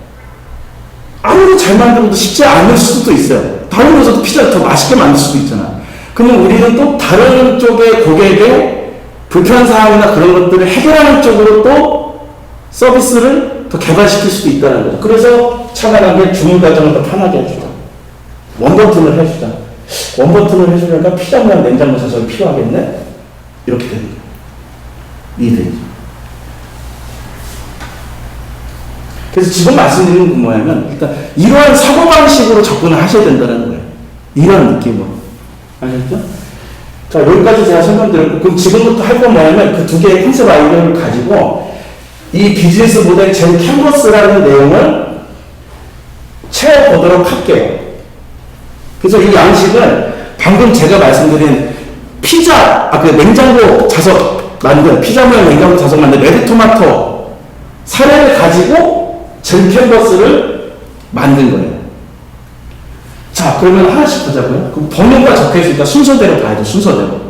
아무리 잘 만들어도 쉽지 않을 수도 있어요. 다른 곳에서도 피자를 더 맛있게 만들 수도 있잖아. 그러면 우리는 또 다른 쪽의 고객의 불편한 사항이나 그런 것들을 해결하는 쪽으로 또 서비스를 더 개발시킬 수도 있다는 거죠. 그래서 차관한 게 주문 과정을 더 편하게 해주자. 원버튼을 해주자. 원버튼을 해주려니까 피자랑 냉장고 사서 필요하겠네? 이렇게 되는 거예요. 이해되죠? 그래서 지금 말씀드리는 건 뭐냐면, 일단 이러한 사고방식으로 접근을 하셔야 된다는 거예요. 이런 느낌으로. 아셨죠? 자, 여기까지 제가 설명드렸고, 그럼 지금부터 할 건 뭐냐면, 그 두 개의 컨셉 아이디어를 가지고, 이 비즈니스 모델 젠 캔버스라는 내용을 채워보도록 할게요. 그래서 이 양식을 방금 제가 말씀드린 그 냉장고 자석 만든, 피자 모양 냉장고 자석 만든 레드토마토 사례를 가지고 젠 캔버스를 만든 거예요. 자, 그러면 하나씩 보자고요. 그 번호가 적혀 있으니까 순서대로 봐야죠, 순서대로.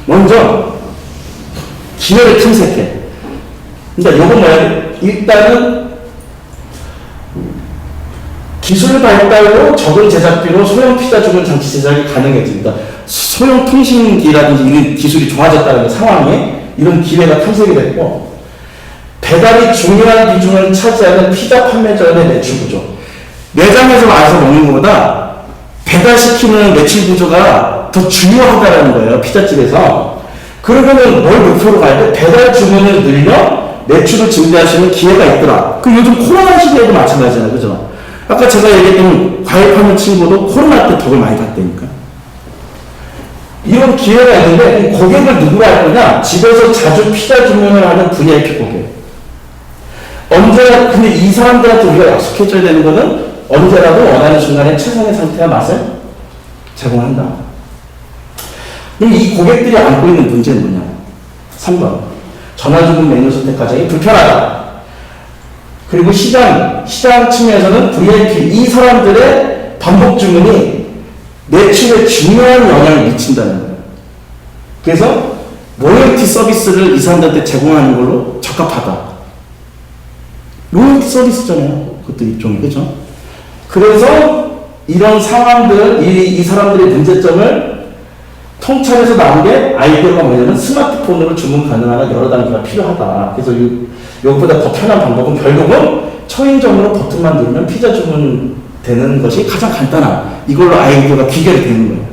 먼저, 기회를 탐색해. 그러니까 요거 뭐야? 일단은, 기술 발달로 적은 제작비로 소형 피자 주문 장치 제작이 가능해집니다. 소형 통신기라든지 이런 기술이 좋아졌다는 상황에 이런 기회가 탐색이 됐고, 배달이 중요한 비중을 차지하는 피자 판매자의 매출 구조. 매장에서 와서 먹는 것보다 배달시키는 매출 구조가 더 중요하다는 거예요, 피자집에서. 그러면 뭘 목표로 가야 돼? 배달 주문을 늘려 매출을 증대할 수 있는 기회가 있더라. 그 요즘 코로나 시대에도 마찬가지잖아요, 그죠? 아까 제가 얘기했던 과일 파는 친구도 코로나 때 덕을 많이 봤다니까. 이런 기회가 있는데, 고객을 누구로 할 거냐? 집에서 자주 피자 주문을 하는 VIP 고객. 언제나, 근데 이 사람들한테 우리가 약속해줘야 되는 거는 언제라도 원하는 순간에 최선의 상태와 맛을 제공한다. 그럼 이 고객들이 안고 있는 문제는 뭐냐? 3번. 전화주문 메뉴 선택 과정이 불편하다. 그리고 시장 측면에서는 VIP, 이 사람들의 반복 주문이 매출에 중요한 영향을 미친다는 거예요. 그래서 로열티 서비스를 이 사람들한테 제공하는 걸로 적합하다. 로열티 서비스잖아요. 그것도 일종의, 그죠? 그래서 이런 상황들, 이 사람들의 문제점을 통찰해서 나온 게 아이디어가 뭐냐면 스마트폰으로 주문 가능한 여러 단계가 필요하다. 그래서 이것보다 더 편한 방법은 결국은 초인종으로 버튼만 누르면 피자 주문되는 것이 가장 간단한, 이걸로 아이디어가 귀결이 되는 거예요.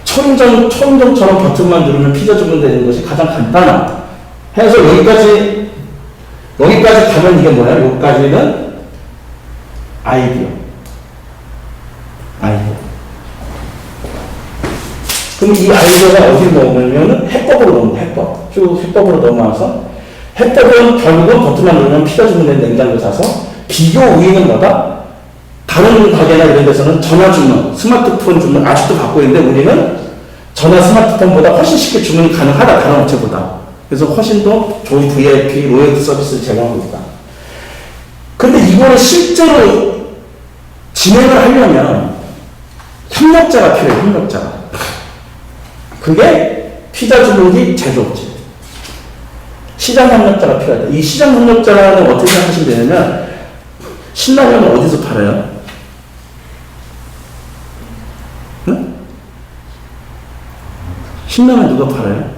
초인종처럼 버튼만 누르면 피자 주문되는 것이 가장 간단한. 해서 여기까지 가면 이게 뭐야? 여기까지는 아이디어. 그럼 이 아이디어가 어디로 넘어오냐면 해법으로 넘어요. 해법. 쭉 해법으로 넘어와서, 해법은 결국은 버튼만 누르면 피자 주문된 냉장고 사서, 비교 우위는 뭐다? 다른 가게나 이런 데서는 전화 주문, 스마트폰 주문 아직도 받고 있는데, 우리는 전화 스마트폰보다 훨씬 쉽게 주문이 가능하다. 다른 업체보다. 그래서 훨씬 더 좋은 VIP 로열티 서비스를 제공하고 있다. 근데 이거를 실제로 진행을 하려면 협력자가 필요해요. 협력자가. 그게 피자 주문기 제조업체. 시장 협력자가 필요하다. 이 시장 협력자는 어떻게 생각하시면 되냐면, 신라면은 어디서 팔아요? 응? 신라면 누가 팔아요?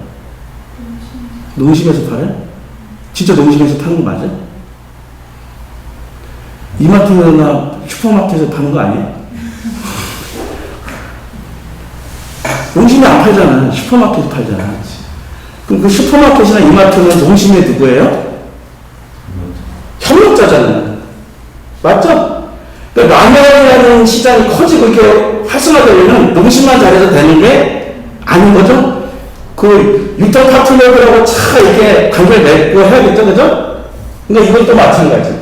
농심에서 팔아요? 진짜 농심에서 파는 거 맞아요? 이마트나 슈퍼마켓에서 파는 거 아니에요? 농심이 안 팔잖아. 슈퍼마켓에서 팔잖아. 그럼 그 슈퍼마켓이나 이마트는 농심이 누구예요? 협력자잖아요. 맞죠? 그러니까 라면이라는 시장이 커지고 이렇게 활성화되려면 농심만 잘해서 되는 게 아닌 거죠? 그 리턴 파트너들하고 차 이렇게 관계를 맺고 해야겠죠, 그죠? 근데 이것도 마찬가지.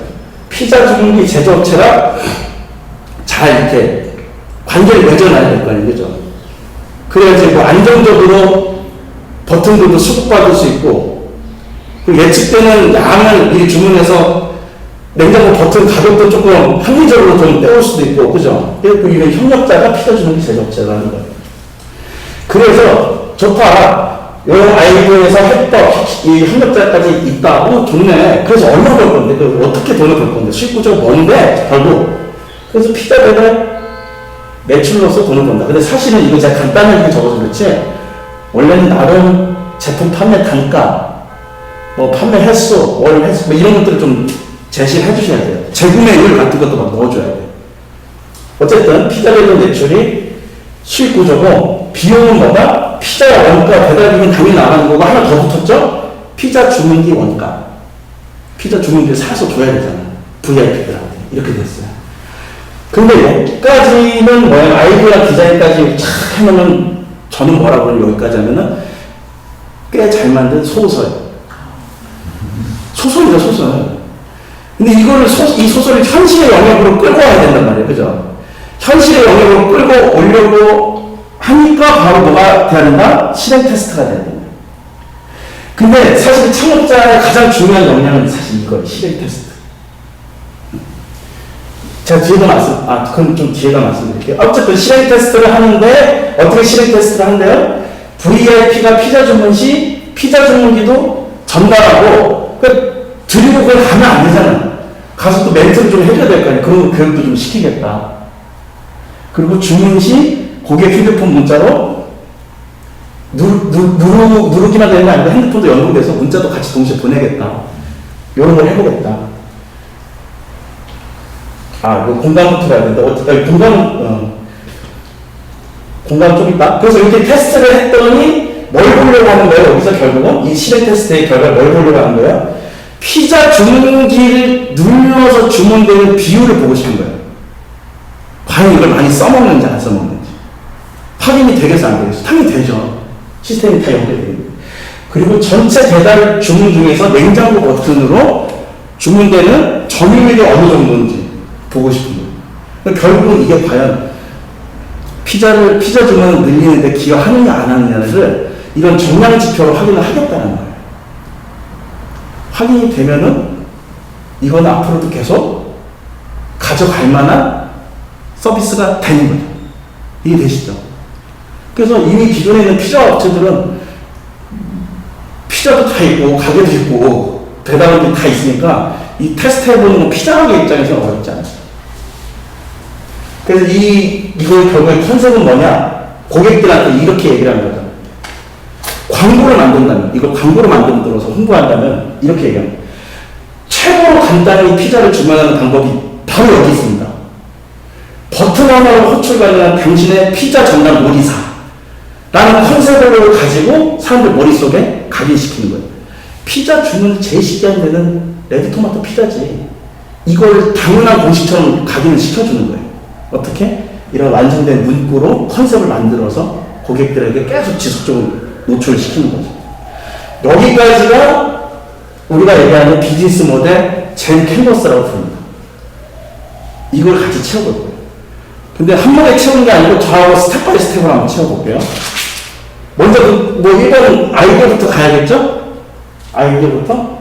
피자 주문기 제조업체가 잘 이렇게 관계를 맺어놔야 될 거 아니에요, 그죠? 그래야지 뭐 안정적으로 버튼들도 수급받을 수 있고, 그리고 예측되는 양을 미리 주문해서 냉장고 버튼 가격도 조금 합리적으로 좀 떼올 수도 있고, 그죠? 그리고 이런 협력자가 피자 주문기 제조업체라는 거예요. 그래서 좋다. 이런 아이디어에서 해법, 이 협력자까지 있다. 좋네. 그래서 얼마 벌 건데? 어떻게 돈을 벌 건데? 수익구조가 뭔데? 결국. 그래서 피자 배달 매출로서 돈을 번다. 근데 사실은 이거 제가 간단하게 적어서 그렇지, 원래는 나름 제품 판매 단가, 뭐 판매 횟수, 월 횟수, 뭐 이런 것들을 좀 제시를 해주셔야 돼요. 재구매율 같은 것도 막 넣어줘야 돼요. 어쨌든 피자 밸류 매출이 수익 구조고 비용은 뭐가? 피자 원가 배달비는 당연히 나가는 거고 하나 더 붙었죠? 피자 주문기 원가. 피자 주문기를 사서 줘야 되잖아. VIP들한테. 이렇게 됐어요. 근데 여기까지는 뭐야? 아이디어나 디자인까지 착 해놓으면 저는 뭐라고 그러면 여기까지 하면은 꽤 잘 만든 소설. 소설이죠, 소설. 근데 이거를 이 소설을 현실의 영역으로 끌고 와야 된단 말이에요. 그죠? 현실의 영역으로 끌고 오려고 하니까 바로 뭐가 돼야 된다? 실행 테스트가 돼야 된다. 근데 사실 창업자의 가장 중요한 역량은 사실 이거예요. 실행 테스트. 제가 그럼 좀 뒤에다 말씀드릴게요. 어쨌든 실행 테스트를 하는데, 어떻게 실행 테스트를 하는데요? VIP가 피자 주문 시 피자 주문기도 전달하고, 드리고 그걸 가면 안 되잖아. 가서 또 멘트를 좀 해줘야 될 거 아니에요. 그런 교육도 좀 시키겠다. 그리고 주문 시 고객 휴대폰 문자로 누르기만 되는 게 아니고 핸드폰도 연동돼서 문자도 같이 동시에 보내겠다. 이런 걸 해보겠다. 이거 공감부터 해야 된다. 공감 좀 있다. 그래서 이렇게 테스트를 했더니 뭘 보려고 하는 거예요? 여기서 결국은 이 실행 테스트의 결과를 뭘 보려고 하는 거예요? 피자 주문기를 눌러서 주문되는 비율을 보고 싶은 거예요. 과연 이걸 많이 써먹는지 안 써먹는지. 확인이 되겠어 안 되겠어? 당연히 되죠. 시스템이 다 연결되는 거예요. 그리고 전체 배달 주문 중에서 냉장고 버튼으로 주문되는 점유율이 어느 정도인지 보고 싶은 거예요. 그러니까 결국은 이게 과연 피자 주문을 늘리는데 기여하느냐 안 하느냐를 이런 정량 지표로 확인을 하겠다는 거예요. 확인이 되면은 이건 앞으로도 계속 가져갈 만한 서비스가 되는 거죠. 이해되시죠? 그래서 이미 기존에 있는 피자 업체들은 피자도 다 있고 가게도 있고 배달원도 다 있으니까 이 테스트 해보는 건 피자 가게 입장에서는 어렵지 않아요. 그래서 이거의 결국에 컨셉은 뭐냐? 고객들한테 이렇게 얘기를 하는 거죠. 광고를 만든다면, 이걸 광고로 만들어서 홍보한다면 이렇게 얘기합니다. 최고로 간단히 피자를 주문하는 방법이 바로 여기 있습니다. 버튼 하나로 호출 가능한 당신의 피자 전담 요리사 라는 컨셉을 가지고 사람들 머릿속에 각인시키는 거예요. 피자 주문 제일 쉽게 하는 데는 레드토마토 피자지. 이걸 당연한 공식처럼 각인을 시켜주는 거예요. 어떻게? 이런 완성된 문구로 컨셉을 만들어서 고객들에게 계속 지속적으로 노출시키는 거죠. 여기까지가 우리가 얘기하는 비즈니스 모델 젠 캔버스라고 부릅니다. 이걸 같이 채워볼 거예요. 근데 한 번에 채우는 게 아니고 저하고 스텝 바이 스텝으로 한번 채워볼게요. 먼저 뭐 1번 아이디어부터 가야겠죠? 아이디어부터.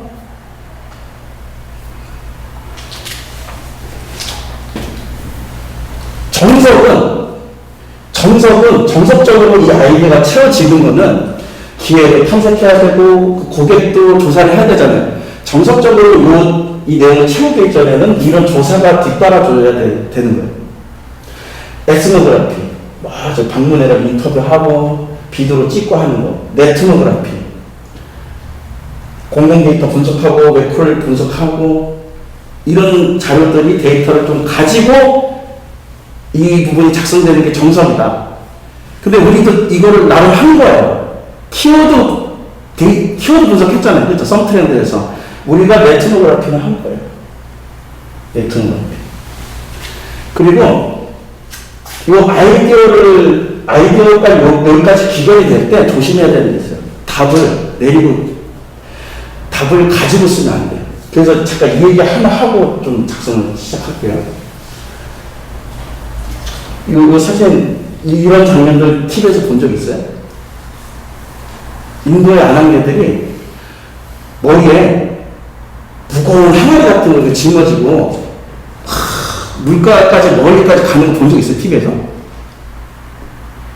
정석적으로 이 아이디어가 채워지는 거는 기회를 탐색해야 되고 고객도 조사를 해야 되잖아요. 정석적으로 이 내용을 채우기 전에는 이런 조사가 뒤따라줘야 되는 거예요. 에스노그래피, 저 방문해서 인터뷰하고 비디오로 찍고 하는 거. 네트노그래피, 공공 데이터 분석하고 매크로를 분석하고 이런 자료들이 데이터를 좀 가지고 이 부분이 작성되는 게 정석이다. 근데 우리도 이거를 나름 한 거예요. 키워드 분석했잖아요. 그렇죠? 썸트렌드에서. 우리가 네트노그래피는 한 거예요. 네트노그래피. 그리고 이 아이디어가 여기까지 기본이 될 때 조심해야 되는 게 있어요. 답을 가지고 쓰면 안 돼요. 그래서 잠깐 이 얘기 하나 하고 좀 작성을 시작할게요. 이거 사실 이런 장면들 TV에서 본 적 있어요? 인도의 아낙네들이 머리에 무거운 항아리 같은 걸 짊어지고 물가까지 멀리까지 가는 거 본 적 있어요? TV에서?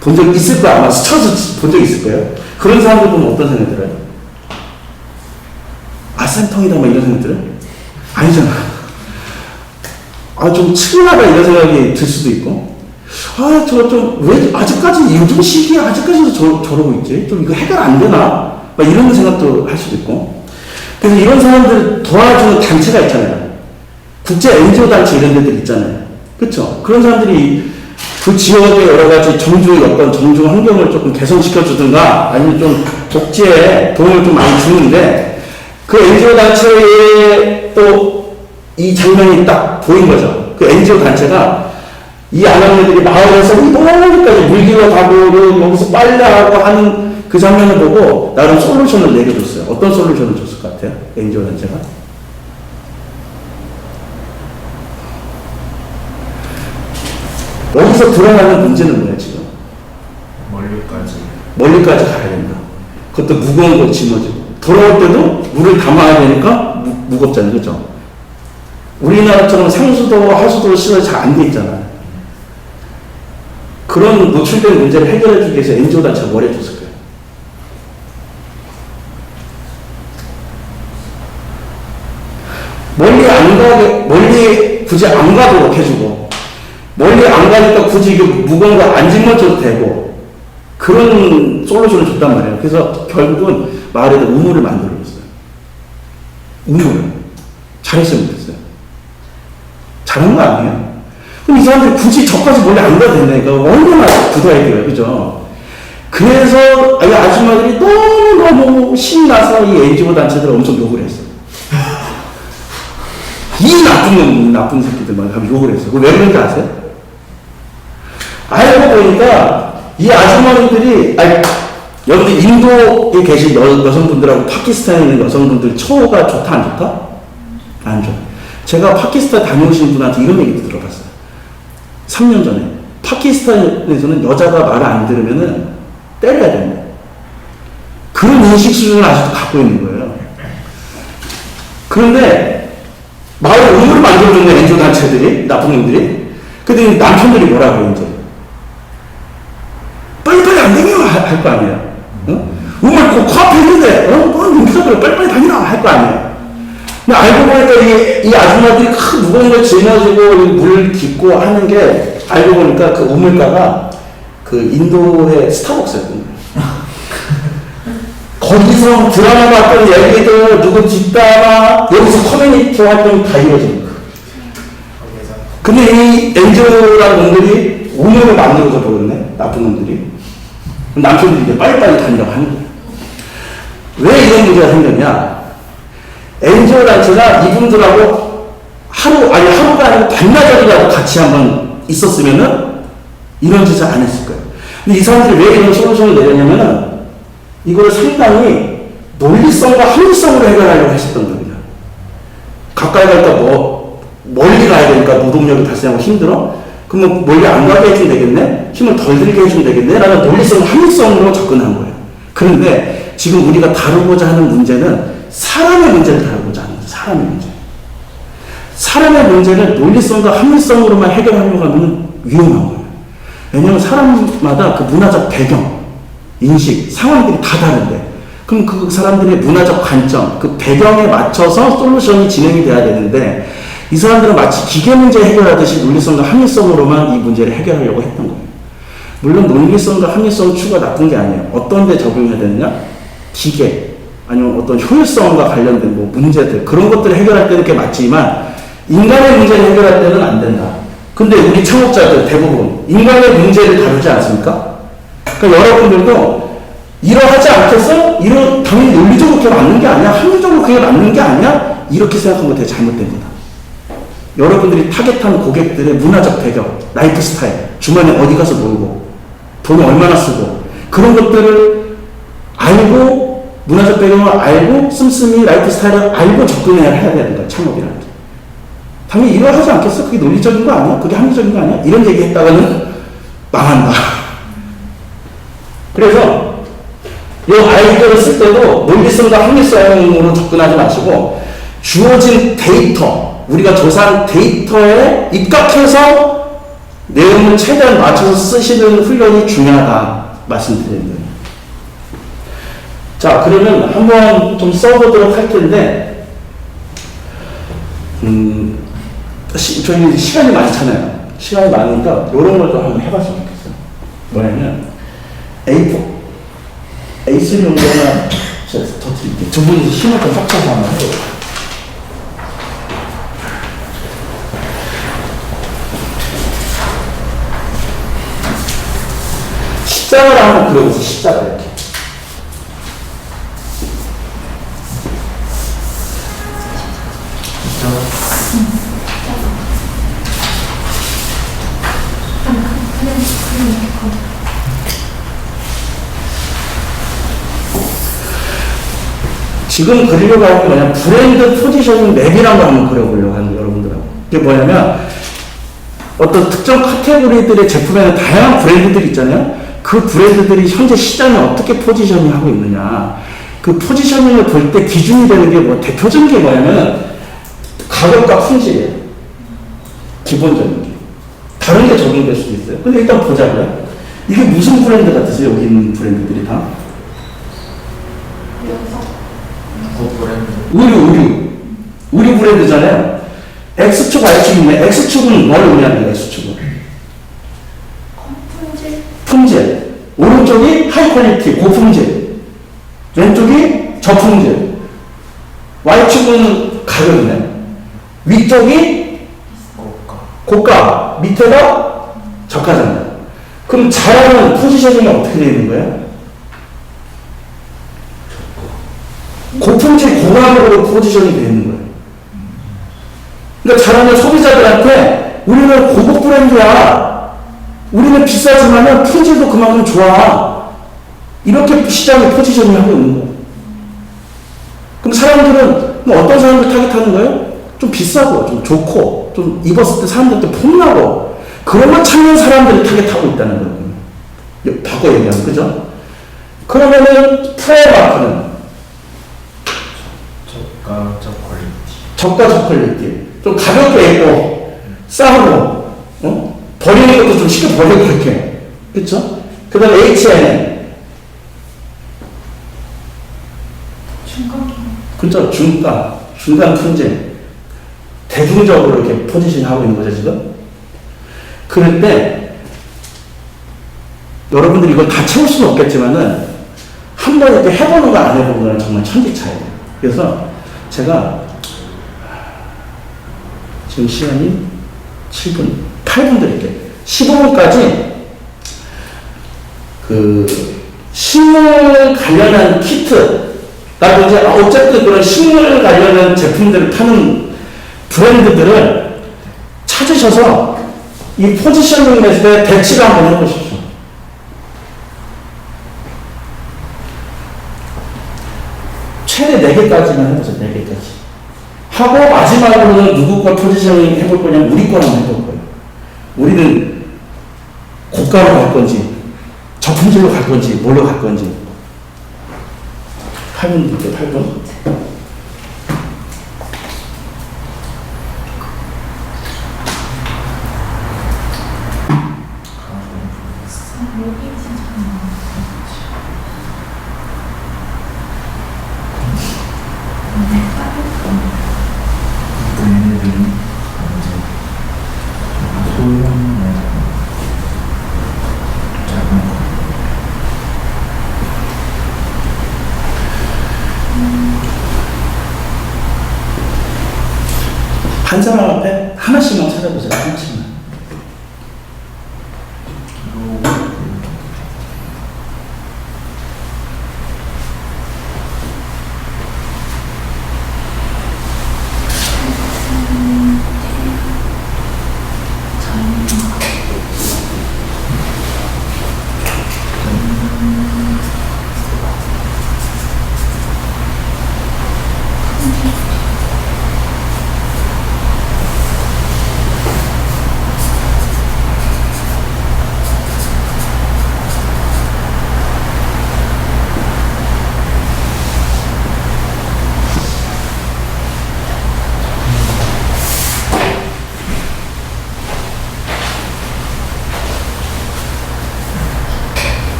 본 적 있을 거야. 아마 스쳐서 본 적 있을 거예요. 그런 사람들 보면 어떤 생각이 들어요? 아산통이다 뭐 이런 생각이 들어요? 아니잖아. 좀 측은하다 이런 생각이 들 수도 있고 왜 아직까지 요즘 시기에 아직까지도 저러고 있지? 좀 이거 해결 안 되나? 막 이런 생각도 할 수도 있고. 그래서 이런 사람들 도와주는 단체가 있잖아요. 국제 NGO 단체 이런 데들 있잖아요. 그렇죠? 그런 사람들이 그 지역의 여러 가지 정주 여건, 정주 환경을 조금 개선시켜 주든가 아니면 좀 복지에 도움을 좀 많이 주는데 그 NGO 단체에 또 이 장면이 딱 보인 거죠. 그 NGO 단체가 이 아낙네들이 마을에서 이동까지 물 기어가고 여기서 빨래하고 하는 그 장면을 보고 나름 솔루션을 내려줬어요. 어떤 솔루션을 줬을 것 같아요? NGO 단체가? 여기서 드러나는 문제는 뭐예요, 지금? 멀리까지 가야 된다. 그것도 무거운 걸 짊어지고. 돌아올 때도 물을 담아야 되니까 무겁잖아요. 그죠? 우리나라처럼 상수도, 하수도 시설이 잘 안 돼 있잖아요. 그런 노출된 문제를 해결해 주기 위해서 NGO 단체가 뭘 해줬을 거예요? 멀리 굳이 안 가도록 해주고, 멀리 안 가니까 굳이 그 무거운 거 안 짊어져도 되고, 그런 솔루션을 줬단 말이에요. 그래서 결국은 마을에다 우물을 만들어줬어요. 우물을. 잘했으면 못했어요. 잘한 거 아니에요? 그럼 이 사람들이 굳이 저까지 멀리 안 가도 된다니까. 얼마나 굳어야 돼요. 그죠? 그래서 이 아줌마들이 너무너무 신나서 이 NGO 단체들 엄청 욕을 했어요. 이 나쁜 새끼들만 하면 욕을 했어요. 왜 그런지 아세요? 알고 보니까 이 아주머니들이, 여러분들 인도에 계신 여성분들하고 파키스탄에 있는 여성분들 처우가 좋다 안 좋다? 안 좋아. 제가 파키스탄 다녀오신 분한테 이런 얘기도 들어봤어요. 3년 전에 파키스탄에서는 여자가 말을 안 들으면은 때려야 된다. 그런 인식 수준을 아직도 갖고 있는 거예요. 그런데 마을에 우물을 만들어주는 NGO 단체들이, 나쁜 놈들이, 근데 남편들이 뭐라 그래요, 이제? 빨리빨리 안 다녀! 할 거 아니에요. 어? 우물 그 코앞에 있는데, 눈피서들 빨리빨리 다니라! 할 거 아니에요. 근데 알고 보니까 이 아줌마들이 큰 무거운 걸 짊어지고 물을 깃고 하는 게, 알고 보니까 그 우물가가 그 인도의 스타벅스였거든요. 거기서 드라마 봤던 얘기들, 누구 뒷담화, 여기서 커뮤니티 활동이 다 이루어진 거예요. 근데 이 NGO라는 놈들이 우물을 만들어서 버렸네, 나쁜 놈들이. 남편들이 이제 빨리빨리 다니라고 하는 거예요. 왜 이런 문제가 생겼냐? NGO 단체가 이분들하고 하루가 아니고 반나절이라도 같이 한번 있었으면은 이런 짓을 안 했을 거예요. 근데 이 사람들이 왜 이런 솔루션을 내렸냐면은 이거를 상당히 논리성과 합리성으로 해결하려고 했었던 겁니다. 가까이 가니까 멀리 가야 되니까 노동력이 발생하고 힘들어? 그러면 멀리 안 가게 해주면 되겠네? 힘을 덜 들게 해주면 되겠네? 라는 논리성, 합리성으로 접근한 거예요. 그런데 지금 우리가 다루고자 하는 문제는 사람의 문제를 다루고자 하는 거예요. 사람의 문제. 사람의 문제를 논리성과 합리성으로만 해결하려고 하면 위험한 거예요. 왜냐하면 사람마다 그 문화적 배경, 인식, 상황들이 다 다른데, 그럼 그 사람들의 문화적 관점, 그 배경에 맞춰서 솔루션이 진행이 돼야 되는데, 이 사람들은 마치 기계 문제 해결하듯이 논리성과 합리성으로만 이 문제를 해결하려고 했던 거예요. 물론 논리성과 합리성 추가 나쁜 게 아니에요. 어떤 데 적용해야 되느냐? 기계, 아니면 어떤 효율성과 관련된 문제들, 그런 것들을 해결할 때는 그게 맞지만, 인간의 문제를 해결할 때는 안 된다. 근데 우리 창업자들 대부분 인간의 문제를 다루지 않습니까? 그러니까 여러분들도 이러하지 않겠어? 당연히 논리적으로 그게 맞는 게 아니야? 합리적으로 그게 맞는 게 아니야? 이렇게 생각하면 되게 잘못된 거다. 여러분들이 타겟하는 고객들의 문화적 배경, 라이프 스타일, 주말에 어디 가서 놀고, 돈을 얼마나 쓰고, 그런 것들을 알고, 문화적 배경을 알고, 씀씀이 라이프 스타일을 알고 접근해야 되는 거야, 창업이라는 게. 당연히 이러하지 않겠어? 그게 논리적인 거 아니야? 그게 합리적인 거 아니야? 이런 얘기 했다가는 망한다. 그래서 이 아이디어를 쓸 때도 논리성과 합리성으로 접근하지 마시고 주어진 데이터, 우리가 조사한 데이터에 입각해서 내용을 최대한 맞춰서 쓰시는 훈련이 중요하다 말씀드리는 거예요. 자, 그러면 한번 좀 써보도록 할 텐데 저희 시간이 많잖아요. 시간이 많으니까 이런 걸 또 한번 해봤으면 좋겠어요. 뭐냐면 A3 정도나 제가 더 드릴게요. 두 분이 힘을 좀 합쳐서 한번 해볼게요. 십자가를 한번 그려보세요. 십자가 이렇게. 지금 그리려고 하는 게 뭐냐면 브랜드 포지셔닝 맵이라는 걸 한번 그려보려고 하는 거예요, 여러분들하고. 그게 뭐냐면 어떤 특정 카테고리들의 제품에는 다양한 브랜드들이 있잖아요. 그 브랜드들이 현재 시장에 어떻게 포지셔닝 하고 있느냐. 그 포지셔닝을 볼 때 기준이 되는 게 뭐, 대표적인 게 뭐냐면 가격과 품질이에요. 기본적인 게. 다른 게 적용될 수도 있어요. 근데 일단 보자고요. 이게 무슨 브랜드 같으세요? 여기 있는 브랜드들이 다?
브랜드.
의류 브랜드잖아요. X축, Y축 있네. X축은 뭘 의미하는 거예요, X축은?
품질.
품질. 오른쪽이 하이 퀄리티, 고품질. 왼쪽이 저품질. Y축은 가격이네. 위쪽이 고가, 밑에가 저가잖아요. 그럼 잘하는 포지셔닝이 어떻게 되어 있는 거예요? 고품질 고가격으로 포지션이 되어 있는 거예요. 그러니까 잘하는 소비자들한테 우리는 고급 브랜드야. 우리는 비싸지만 품질도 그만큼 좋아. 이렇게 시장에 포지션을 하고 있는 거예요. 그럼 사람들은 뭐 어떤 사람들 타깃하는 거예요? 좀 비싸고, 좀 좋고, 좀 입었을 때 사람들한테 폼나고 그런 걸 찾는 사람들을 타깃하고 있다는 거예요. 바꿔 얘기하면, 그죠? 그러면은 프라이마크는 저가 저퀄리티. 좀 가볍게 입고, 싸고, 버리는 것도 좀 쉽게 버리고 이렇게. 그쵸? 그 다음에 H&M.
중간.
그쵸? 중간 품질. 대중적으로 이렇게 포지션 하고 있는 거죠, 지금? 그럴 때, 여러분들이 이걸 다 채울 수는 없겠지만은, 한 번 이렇게 해보는 거 안 해보는 거는 정말 천지 차이예요. 그래서, 제가, 지금 시간이 7분, 8분 드릴게요. 15분까지 식물 관련한 키트라든지 어쨌든 그런 식물 관련한 제품들을 파는 브랜드들을 찾으셔서 이 포지셔닝 했을 때 배치를 한번 해보십시오. 최대 4개까지만 해보세요. 4개까지. 하고 마지막으로는 누구 걸 포지셔닝 해볼 거냐면 우리 거랑 해볼 거예요. 우리는 고가로 갈 건지 저품질로 갈 건지 뭘로 갈 건지. 8분 볼게요. 8분. 한 사람 앞에 하나씩만 찾아보세요. 하나씩만.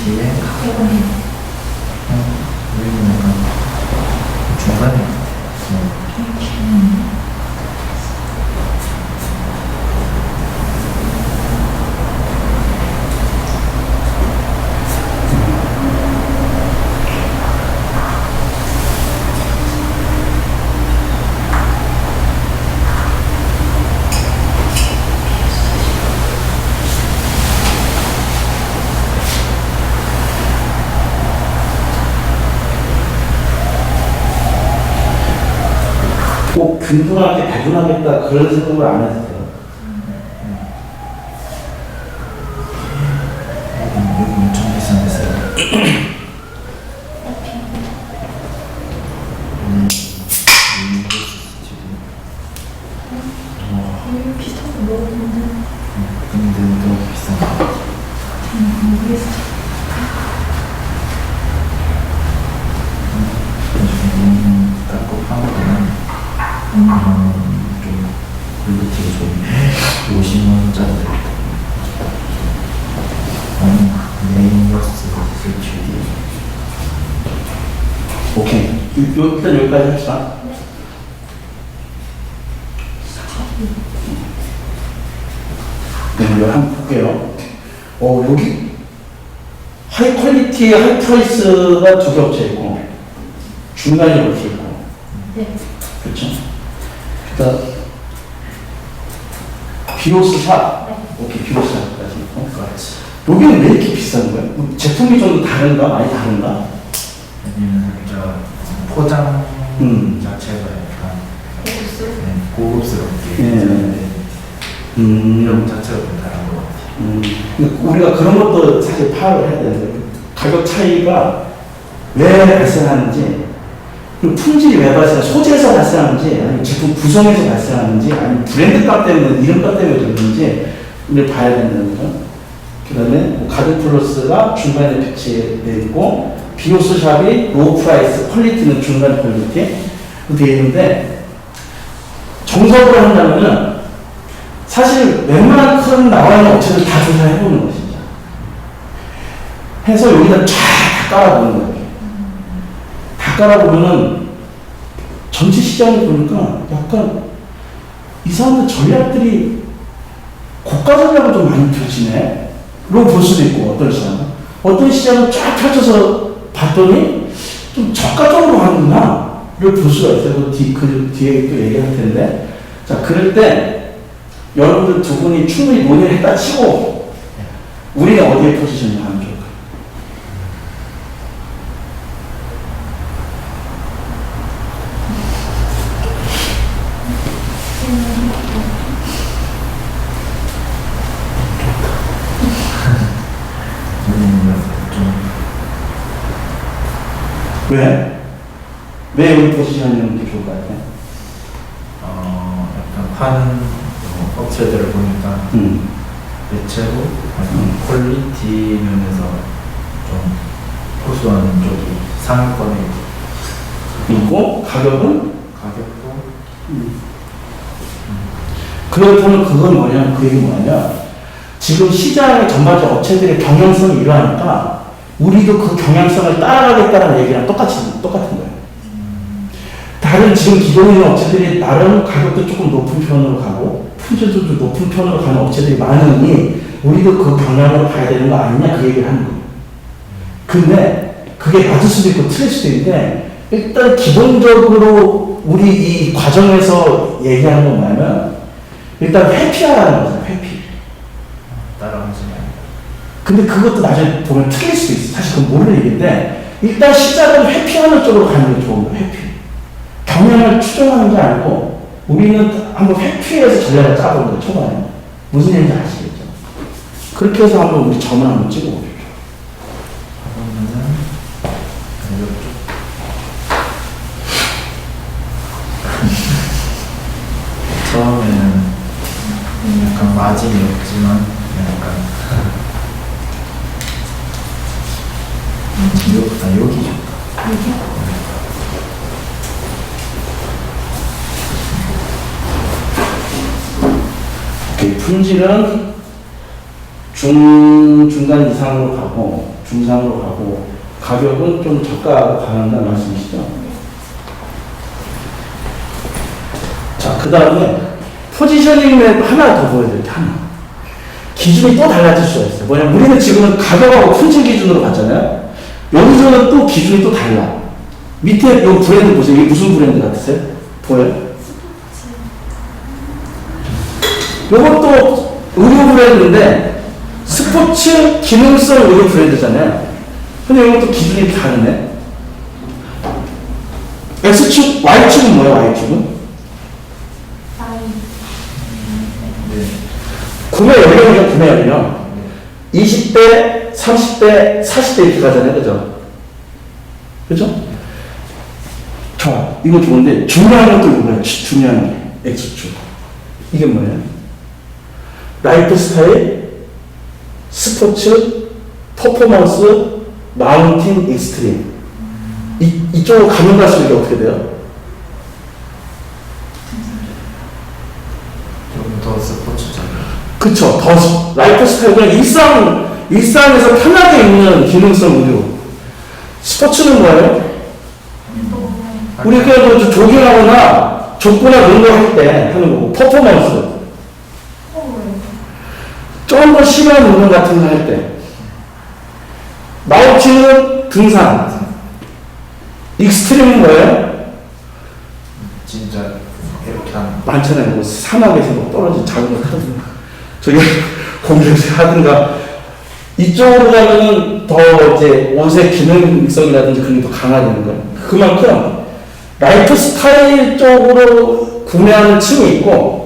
퀄리티의
가격은
여기는 약간 중간에
꼭 균등하게 배분하겠다 그런 생각을 안 해도 돼요.
여기 엄청 비싼 데서요.
비슷한 거 먹었는데
근데 너무 비싼 거 같아.
모르겠어.
깎고 파는 좀 퀄리티가 좋은 50만원짜리 네임버스 GD.
오케이. 일단 여기까지 합시다. 네, 이거 한번 볼게요. 여기 하이 퀄리티의 하이 프라이스가 두 개 업체 있고 중간에 업체 있고
네.
그렇죠? 그다음 비오스 샵.
네.
오케이, 비오스 샵까지 있고.
그렇지.
여기는 왜 이렇게 비싼 거예요? 뭐 제품이 좀 다른가? 많이 다른가?
여기는 진짜 포장 자체가 약간
고급스.
고급스럽게
네.
이런 자체가 좀 다른 것 같아요.
근데 우리가 그런 것도 사실 파악을 해야 되는데 가격 차이가 왜 발생하는지, 그리고 품질이 왜 발생하는지, 소재에서 발생하는지, 아니면 제품 구성에서 발생하는지, 아니면 브랜드 값 때문에, 이름 값 때문에 그러는지 우리를 봐야 된다는 거죠. 그 다음에 가격 플러스가 중간에 배치되어 있고, 비오스 샵이 로우 프라이스, 퀄리티는 중간 퀄리티 되어 있는데, 정석으로 한다면은 사실 웬만한 큰 나와 있는 업체들 다 조사해보는 거예요, 진짜. 해서 여기다 쫙 깔아보는 거예요. 다 깔아보면은 전체 시장을 보니까 약간 이 사람들 전략들이 고가 전략을 좀 많이 펼치네? 라고 볼 수도 있고, 어떤 시장은. 어떤 시장은 쫙 펼쳐서 봤더니 좀 저가적으로 하는구나. 를 볼 수가 있어요. 그 뒤에 또 얘기할 텐데. 자, 그럴 때 여러분들 두 분이 충분히 논의를 했다 치고 우리는 어디에 포지션을 하면 좋을까요?
여기는 좀
왜? 왜 우리 포지션이면 더 좋을 것 같아요?
약간 파는 업체들을 보니까 대체로 약간 퀄리티 면에서 좀 고수하는 쪽이 상위권에
있고 가격은?
가격도
그렇다면 그건 뭐냐, 그 얘기 뭐냐, 지금 시장의 전반적 업체들의 경향성이 이러하니까 우리도 그 경향성을 따라가겠다는 얘기랑 똑같은 거예요. 다른 지금 기존에 있는 업체들이 나름 가격도 조금 높은 편으로 가고 품질도 좀 높은 편으로 가는 업체들이 많으니 우리도 그 방향으로 가야 되는 거 아니냐, 그 얘기를 하는 거예요. 근데 그게 맞을 수도 있고 틀릴 수도 있는데, 일단 기본적으로 우리 이 과정에서 얘기하는 건 뭐냐면 일단 회피하라는 거죠. 회피.
따라오지 않아요.
근데 그것도 나중에 보면 틀릴 수도 있어. 사실 그건 모르는 얘기인데, 일단 시작은 회피하는 쪽으로 가는 게 좋은 거예요. 회피. 경향을 추종하는 게 아니고 우리는 한번 회피해서 전략을 짜보는 거예요. 초반에. 무슨 얘기인지 아시겠죠? 그렇게 해서 한번 우리 점을 한번 찍어보십시오.
그러면은 이쪽 처음에는 약간 마진이 없지만 약간 여기 좋다.
오케이. 품질은 중간 이상으로 가고 중상으로 가고 가격은 좀 저가 가난다는 말씀이시죠? 자, 그 다음에 포지셔닝을 하나 더 보여드릴게요. 하나. 기준이 또 달라질 수가 있어요. 뭐냐면 우리는 지금은 가격하고 품질 기준으로 봤잖아요. 여기서는 또 기준이 또 달라. 밑에 이 브랜드 보세요. 이게 무슨 브랜드 같으세요? 보여요? 이것도 의류 브랜드인데 스포츠 기능성 의류 브랜드잖아요. 근데 이것도 기준이 다르네. X축, Y축은 뭐예요? Y축은?
네.
구매 연령이죠. 구매 연령. 20대, 30대, 40대 이렇게 가잖아요. 그죠? 그죠? 좋아. 이거 좋은데 중요한 것도 이거예요. 중요한 게 X축. 이게 뭐예요? 라이프 스타일, 스포츠, 퍼포먼스, 마운틴, 익스트림. 이쪽으로 가면 갈수록 이게 어떻게 돼요?
좀 더 스포츠적인.
그쵸. 더 라이프 스타일, 그냥 일상에서 편하게 입는 기능성 의류. 스포츠는 뭐예요? 우리 그냥 조깅하거나 족구나 운동할 때 하는 거고, 퍼포먼스. 좀 더 심한 운동 같은 거 할 때. 마운틴은 등산. 익스트림은 뭐예요?
진짜 이렇게 하는.
많잖아요. 뭐 사막에서 뭐 떨어진 작은 거 타든가, 저기 공중에서 하든가. 이쪽으로 가면은 더 이제 옷의 기능성이라든지 그런 게 더 강화되는 거예요. 그만큼 라이프 스타일 쪽으로 구매하는 층이 있고,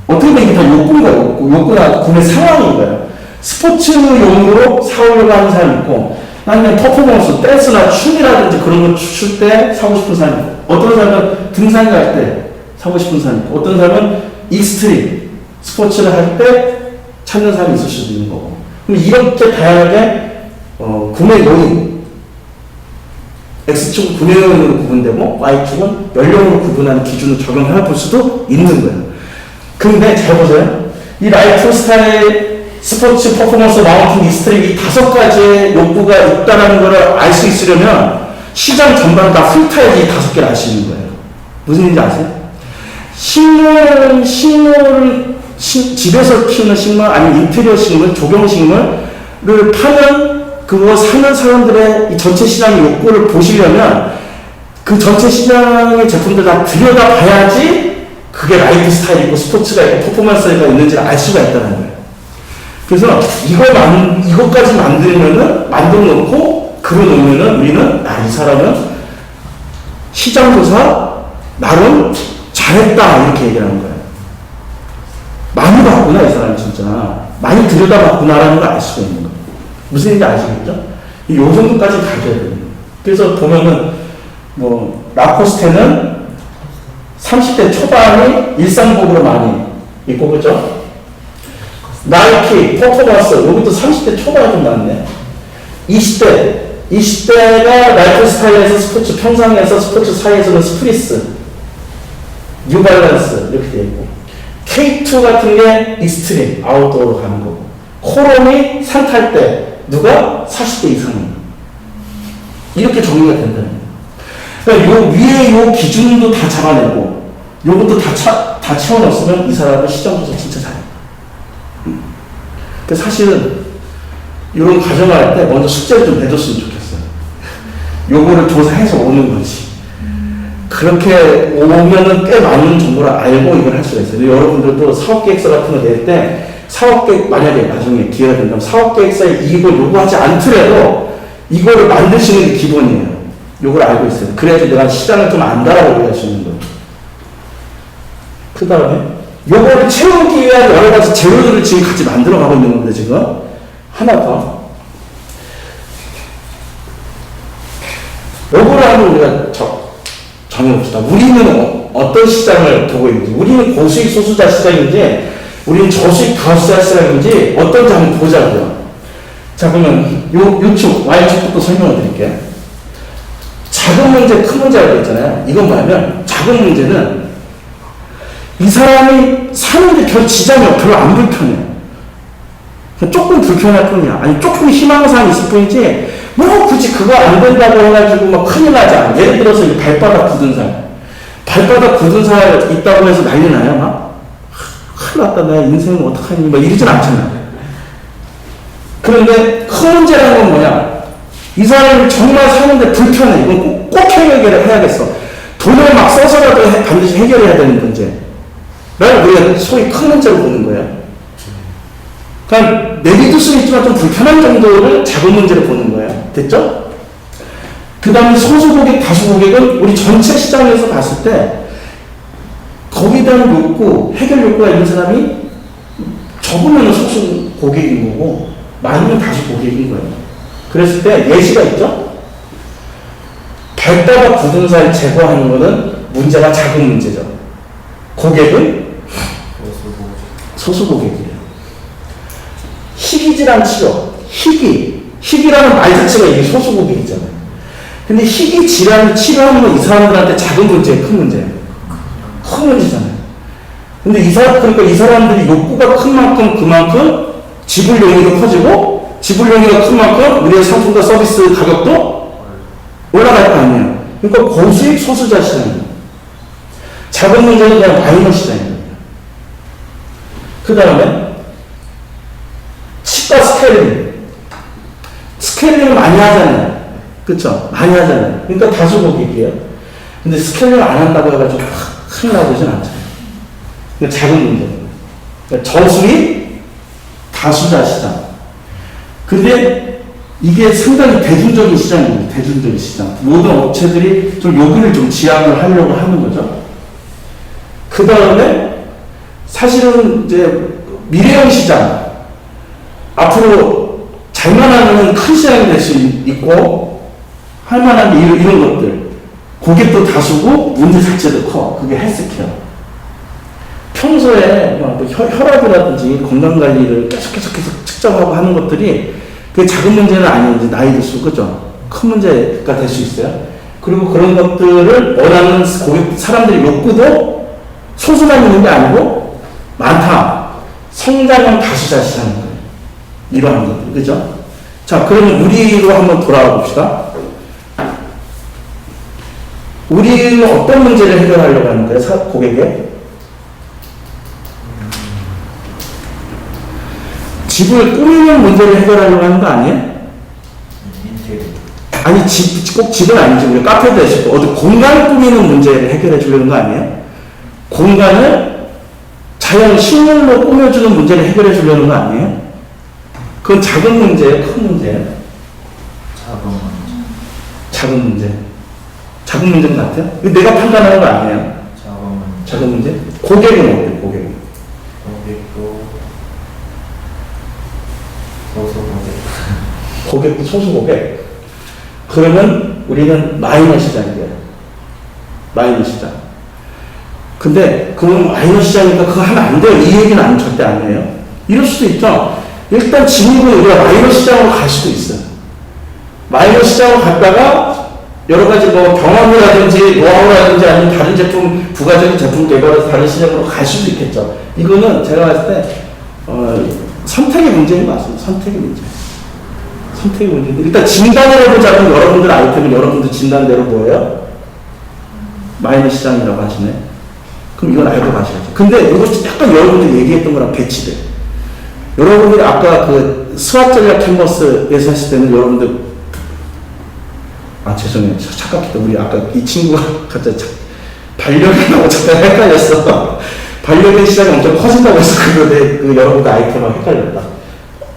어떻게 보면 이게 다 욕구인 거예요. 욕구나 구매 상황인 거예요. 스포츠용으로 사오려고 하는 사람이 있고, 아니면 퍼포먼스, 댄스나 춤이라든지 그런 거 출 때 사고 싶은 사람이 있고, 어떤 사람은 등산 갈 때 사고 싶은 사람이 있고, 어떤 사람은 익스트림, 스포츠를 할 때 찾는 사람이 있을 수도 있는 거고. 그럼 이렇게 다양하게 구매 요인, X축은 구매 요인으로 구분되고 Y축은 연령으로 구분하는 기준을 적용해 볼 수도 있는 거예요. 근데 잘 보세요. 이 라이프 스타일, 스포츠, 퍼포먼스, 마운틴, 익스트림 이 5가지의 욕구가 있다는 걸 알 수 있으려면 시장 전반 다 훑어야지 이 5개를 알 수 있는 거예요. 무슨 얘기인지 아세요? 식물을 집에서 키우는 식물, 아니면 인테리어 식물, 조경 식물을 파는, 그거 사는 사람들의 이 전체 시장의 욕구를 보시려면 그 전체 시장의 제품들 다 들여다봐야지 그게 라이프 스타일이고 스포츠가 있고 퍼포먼스가 있는지를 알 수가 있다는 거예요. 그래서 이것까지 만들어 놓고 그려 놓으면은 우리는, 이 사람은 시장 조사 나름 잘했다 이렇게 얘기를 하는 거예요. 많이 봤구나, 이 사람이 진짜. 많이 들여다봤구나라는 걸 알 수가 있는 거예요. 무슨 얘기인지 아시겠죠? 요 정도까지 가져야 돼요. 그래서 보면은, 라코스테는 30대 초반이 일상복으로 많이 입고, 그죠? 나이키, 퍼포먼스, 여기도 30대 초반이 좀 많네. 20대가 라이프 스타일에서 스포츠, 평상에서 스포츠 사이에서는 스프리스, 뉴발란스, 이렇게 되어 있고. K2 같은 게 익스트림, 아웃도어로 가는 거고. 코롬이 산 탈 때, 누가? 40대 이상입니다. 이렇게 정리가 된다는 거예요. 그러니까 요 위에 요 기준도 다 잡아내고, 요것도 다 채워넣었으면 이 사람은 시장조사 진짜 잘해요. 사실은 이런 과정을 할 때 먼저 숙제를 좀 내줬으면 좋겠어요. 요거를 조사해서 오는 거지. 그렇게 오면은 꽤 많은 정보를 알고 이걸 할 수가 있어요. 여러분들도 사업계획서 같은 거 낼 때, 사업계획, 만약에 나중에 기회가 된다면 사업계획서에 이걸 요구하지 않더라도 이거를 만드시는 게 기본이에요. 요걸 알고 있어요. 그래야지 내가 시장을 좀 안다라고 얘기할 수 있는 거예요. 그 다음에 요거를 채우기 위한 여러 가지 재료들을 지금 같이 만들어 가고 있는 건데, 지금 하나 더. 요거를 한번 우리가 정해봅시다. 우리는 어떤 시장을 보고 있는지, 우리는 고수익 소수자 시장인지, 우리는 저수익 다수자 시장인지, 어떤지 한번 보자고요. 자, 그러면 요축, Y축부터 설명을 드릴게요. 작은 문제, 큰 문제라고 했잖아요. 이건 뭐냐면, 작은 문제는 이 사람이 사는데 별 지장이 별로 안 불편해요. 그냥 조금 불편할 뿐이야. 아니, 조금 희망사항이 있을 뿐이지, 뭐 굳이 그거 안 된다고 해가지고 막 큰일 나지 않아. 예를 들어서 이 발바닥 굳은 살. 발바닥 굳은 살 있다고 해서 난리 나요, 막? 큰일 났다, 내 인생은 어떡하니? 막 이러진 않잖아. 그런데 큰 문제라는 건 뭐냐? 이 사람이 정말 사는데 불편해. 이건 꼭 해결을 해야겠어. 돈을 막 써서라도 반드시 해결해야 되는 문제. 라는 우리가 소위 큰 문제로 보는 거예요. 그러니까 내비둘 수는 있지만 좀 불편한 정도를 작은 문제로 보는 거예요. 됐죠? 그 다음에 소수고객, 다수고객은 우리 전체 시장에서 봤을 때 거기에 대한 욕구, 해결 욕구가 있는 사람이 적으면 소수고객인 거고 많으면 다수고객인 거예요. 그랬을 때 예시가 있죠? 발바닥 굳은 살 제거하는 거는 문제가 작은 문제죠. 고객은 소수고객이에요. 희귀질환 치료, 희귀라는 말 자체가 이게 소수고객이잖아요. 근데 희귀 질환을 치료하는 건 이 사람들한테 작은 문제예요, 큰 문제예요. 큰 문제잖아요. 근데 그러니까 이 사람들이 욕구가 큰 만큼 그만큼 지불 용의도 커지고 지불 용의가 큰 만큼 우리의 상품과 서비스 가격도 올라갈 거 아니에요. 그러니까 고수익 소수자 시장이에요. 작은 문제는 그냥 마이너 시장이에요. 그 다음에 치과 스케일링을 많이 하잖아요. 그쵸? 많이 하잖아요. 그러니까 다수고객이에요. 근데 스케일링을 안 한다고 해가지고 큰일 나보진 않잖아요. 그러니까 작은 문제. 그러니까 저수익 다수자 시장. 근데 이게 상당히 대중적인 시장입니다. 대중적인 시장. 모든 업체들이 좀 여기를 좀 지향을 하려고 하는 거죠. 그 다음에 사실은 이제 미래형 시장. 앞으로 잘만 하면 큰 시장이 될 수 있고 할 만한 게 이런 것들. 고객도 다수고 문제 자체도 커. 그게 헬스케어. 평소에 뭐 혈압이라든지 건강관리를 계속 측정하고 하는 것들이 그게 작은 문제는 아니에요. 이제 나이 들수록, 그죠? 큰 문제가 될 수 있어요. 그리고 그런 것들을 원하는 사람들의 욕구도 소수만 있는 게 아니고 많다. 성장형 다수자 시장인 거예요. 이러한 것들, 그죠? 자, 그러면 우리로 한번 돌아와 봅시다. 우리는 어떤 문제를 해결하려고 하는 거예요, 고객에? 집을 꾸미는 문제를 해결하려고 하는 거 아니에요? 아니, 꼭 집은 아니지. 우리 카페도 했을 때 어디 공간 꾸미는 문제를 해결해 주려는 거 아니에요? 공간을 자연 식물로 꾸며주는 문제를 해결해 주려는 거 아니에요? 그건 작은 문제예요? 큰 문제예요? 작은 문제. 작은 문제인 것 같아요? 이거 내가 판단하는 거 아니에요? 작은 문제. 고객은 어때요? 고객도 소수고객. 그러면 우리는 마이너 시장이에요. 마이너 시장. 근데 그럼 마이너 시장이니까 그거 하면 안 돼요. 이 얘기는 절대 아니에요. 이럴 수도 있죠. 일단 진입은 우리가 마이너 시장으로 갈 수도 있어요. 마이너 시장으로 갔다가 여러 가지 뭐 경험이라든지 노하우라든지 아니면 다른 제품, 부가적인 제품 개발해서 다른 시장으로 갈 수도 있겠죠. 이거는 제가 봤을 때 선택의 문제인 것 같습니다. 선택의 문제. 일단 진단을 해보자면 여러분들 아이템은 여러분들 진단대로 뭐예요? 마이너 시장이라고 하시네. 그럼 이건 알고 가셔야죠. 근데 이것이 약간 여러분들이 얘기했던 거랑 배치돼. 여러분들이 아까 그 스왑 전략 캔버스에서 했을 때는 여러분들 죄송해요. 착각했다. 우리 아까 이 친구가 갑자기 반려견하고 잠깐 헷갈렸어. 반려견 시장이 엄청 커진다고 해서 그 여러분들 아이템하고 헷갈렸다.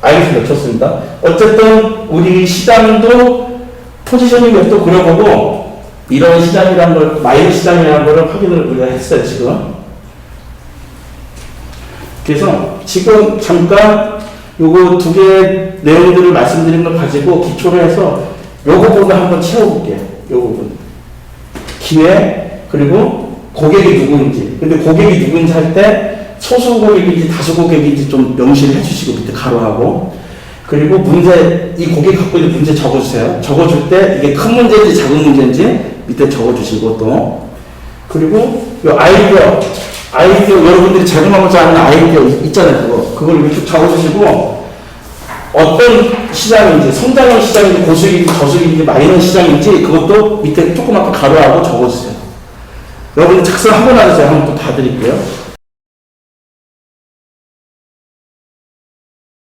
알겠습니다. 좋습니다. 어쨌든 우리 시장도 포지셔닝 또 그려보고 이런 시장이라는 걸, 마이너 시장이라는 걸 확인을 우리가 했어요, 지금. 그래서 지금 잠깐 요거 두 개의 내용들을 말씀드린 걸 가지고 기초로 해서 요 부분을 한번 채워볼게요. 요 부분. 기획, 그리고 고객이 누구인지. 근데 고객이 누구인지 할 때 소수 고객인지 다수 고객인지 좀 명시를 해주시고 밑에 가로하고, 그리고 문제, 이 고객이 갖고 있는 문제 적어주세요. 적어줄 때 이게 큰 문제인지 작은 문제인지 밑에 적어주시고 또, 그리고 요 아이디어 여러분들이 자그마하지 않는 아이디어 있잖아요. 그걸 이렇게 쭉 적어주시고, 어떤 시장인지, 성장형 시장인지, 고수익인지, 저수익인지, 마이너 시장인지, 그것도 밑에 조그맣게 가로하고 적어주세요. 여러분 작성하고 나서 제가 한번 또 봐드릴게요.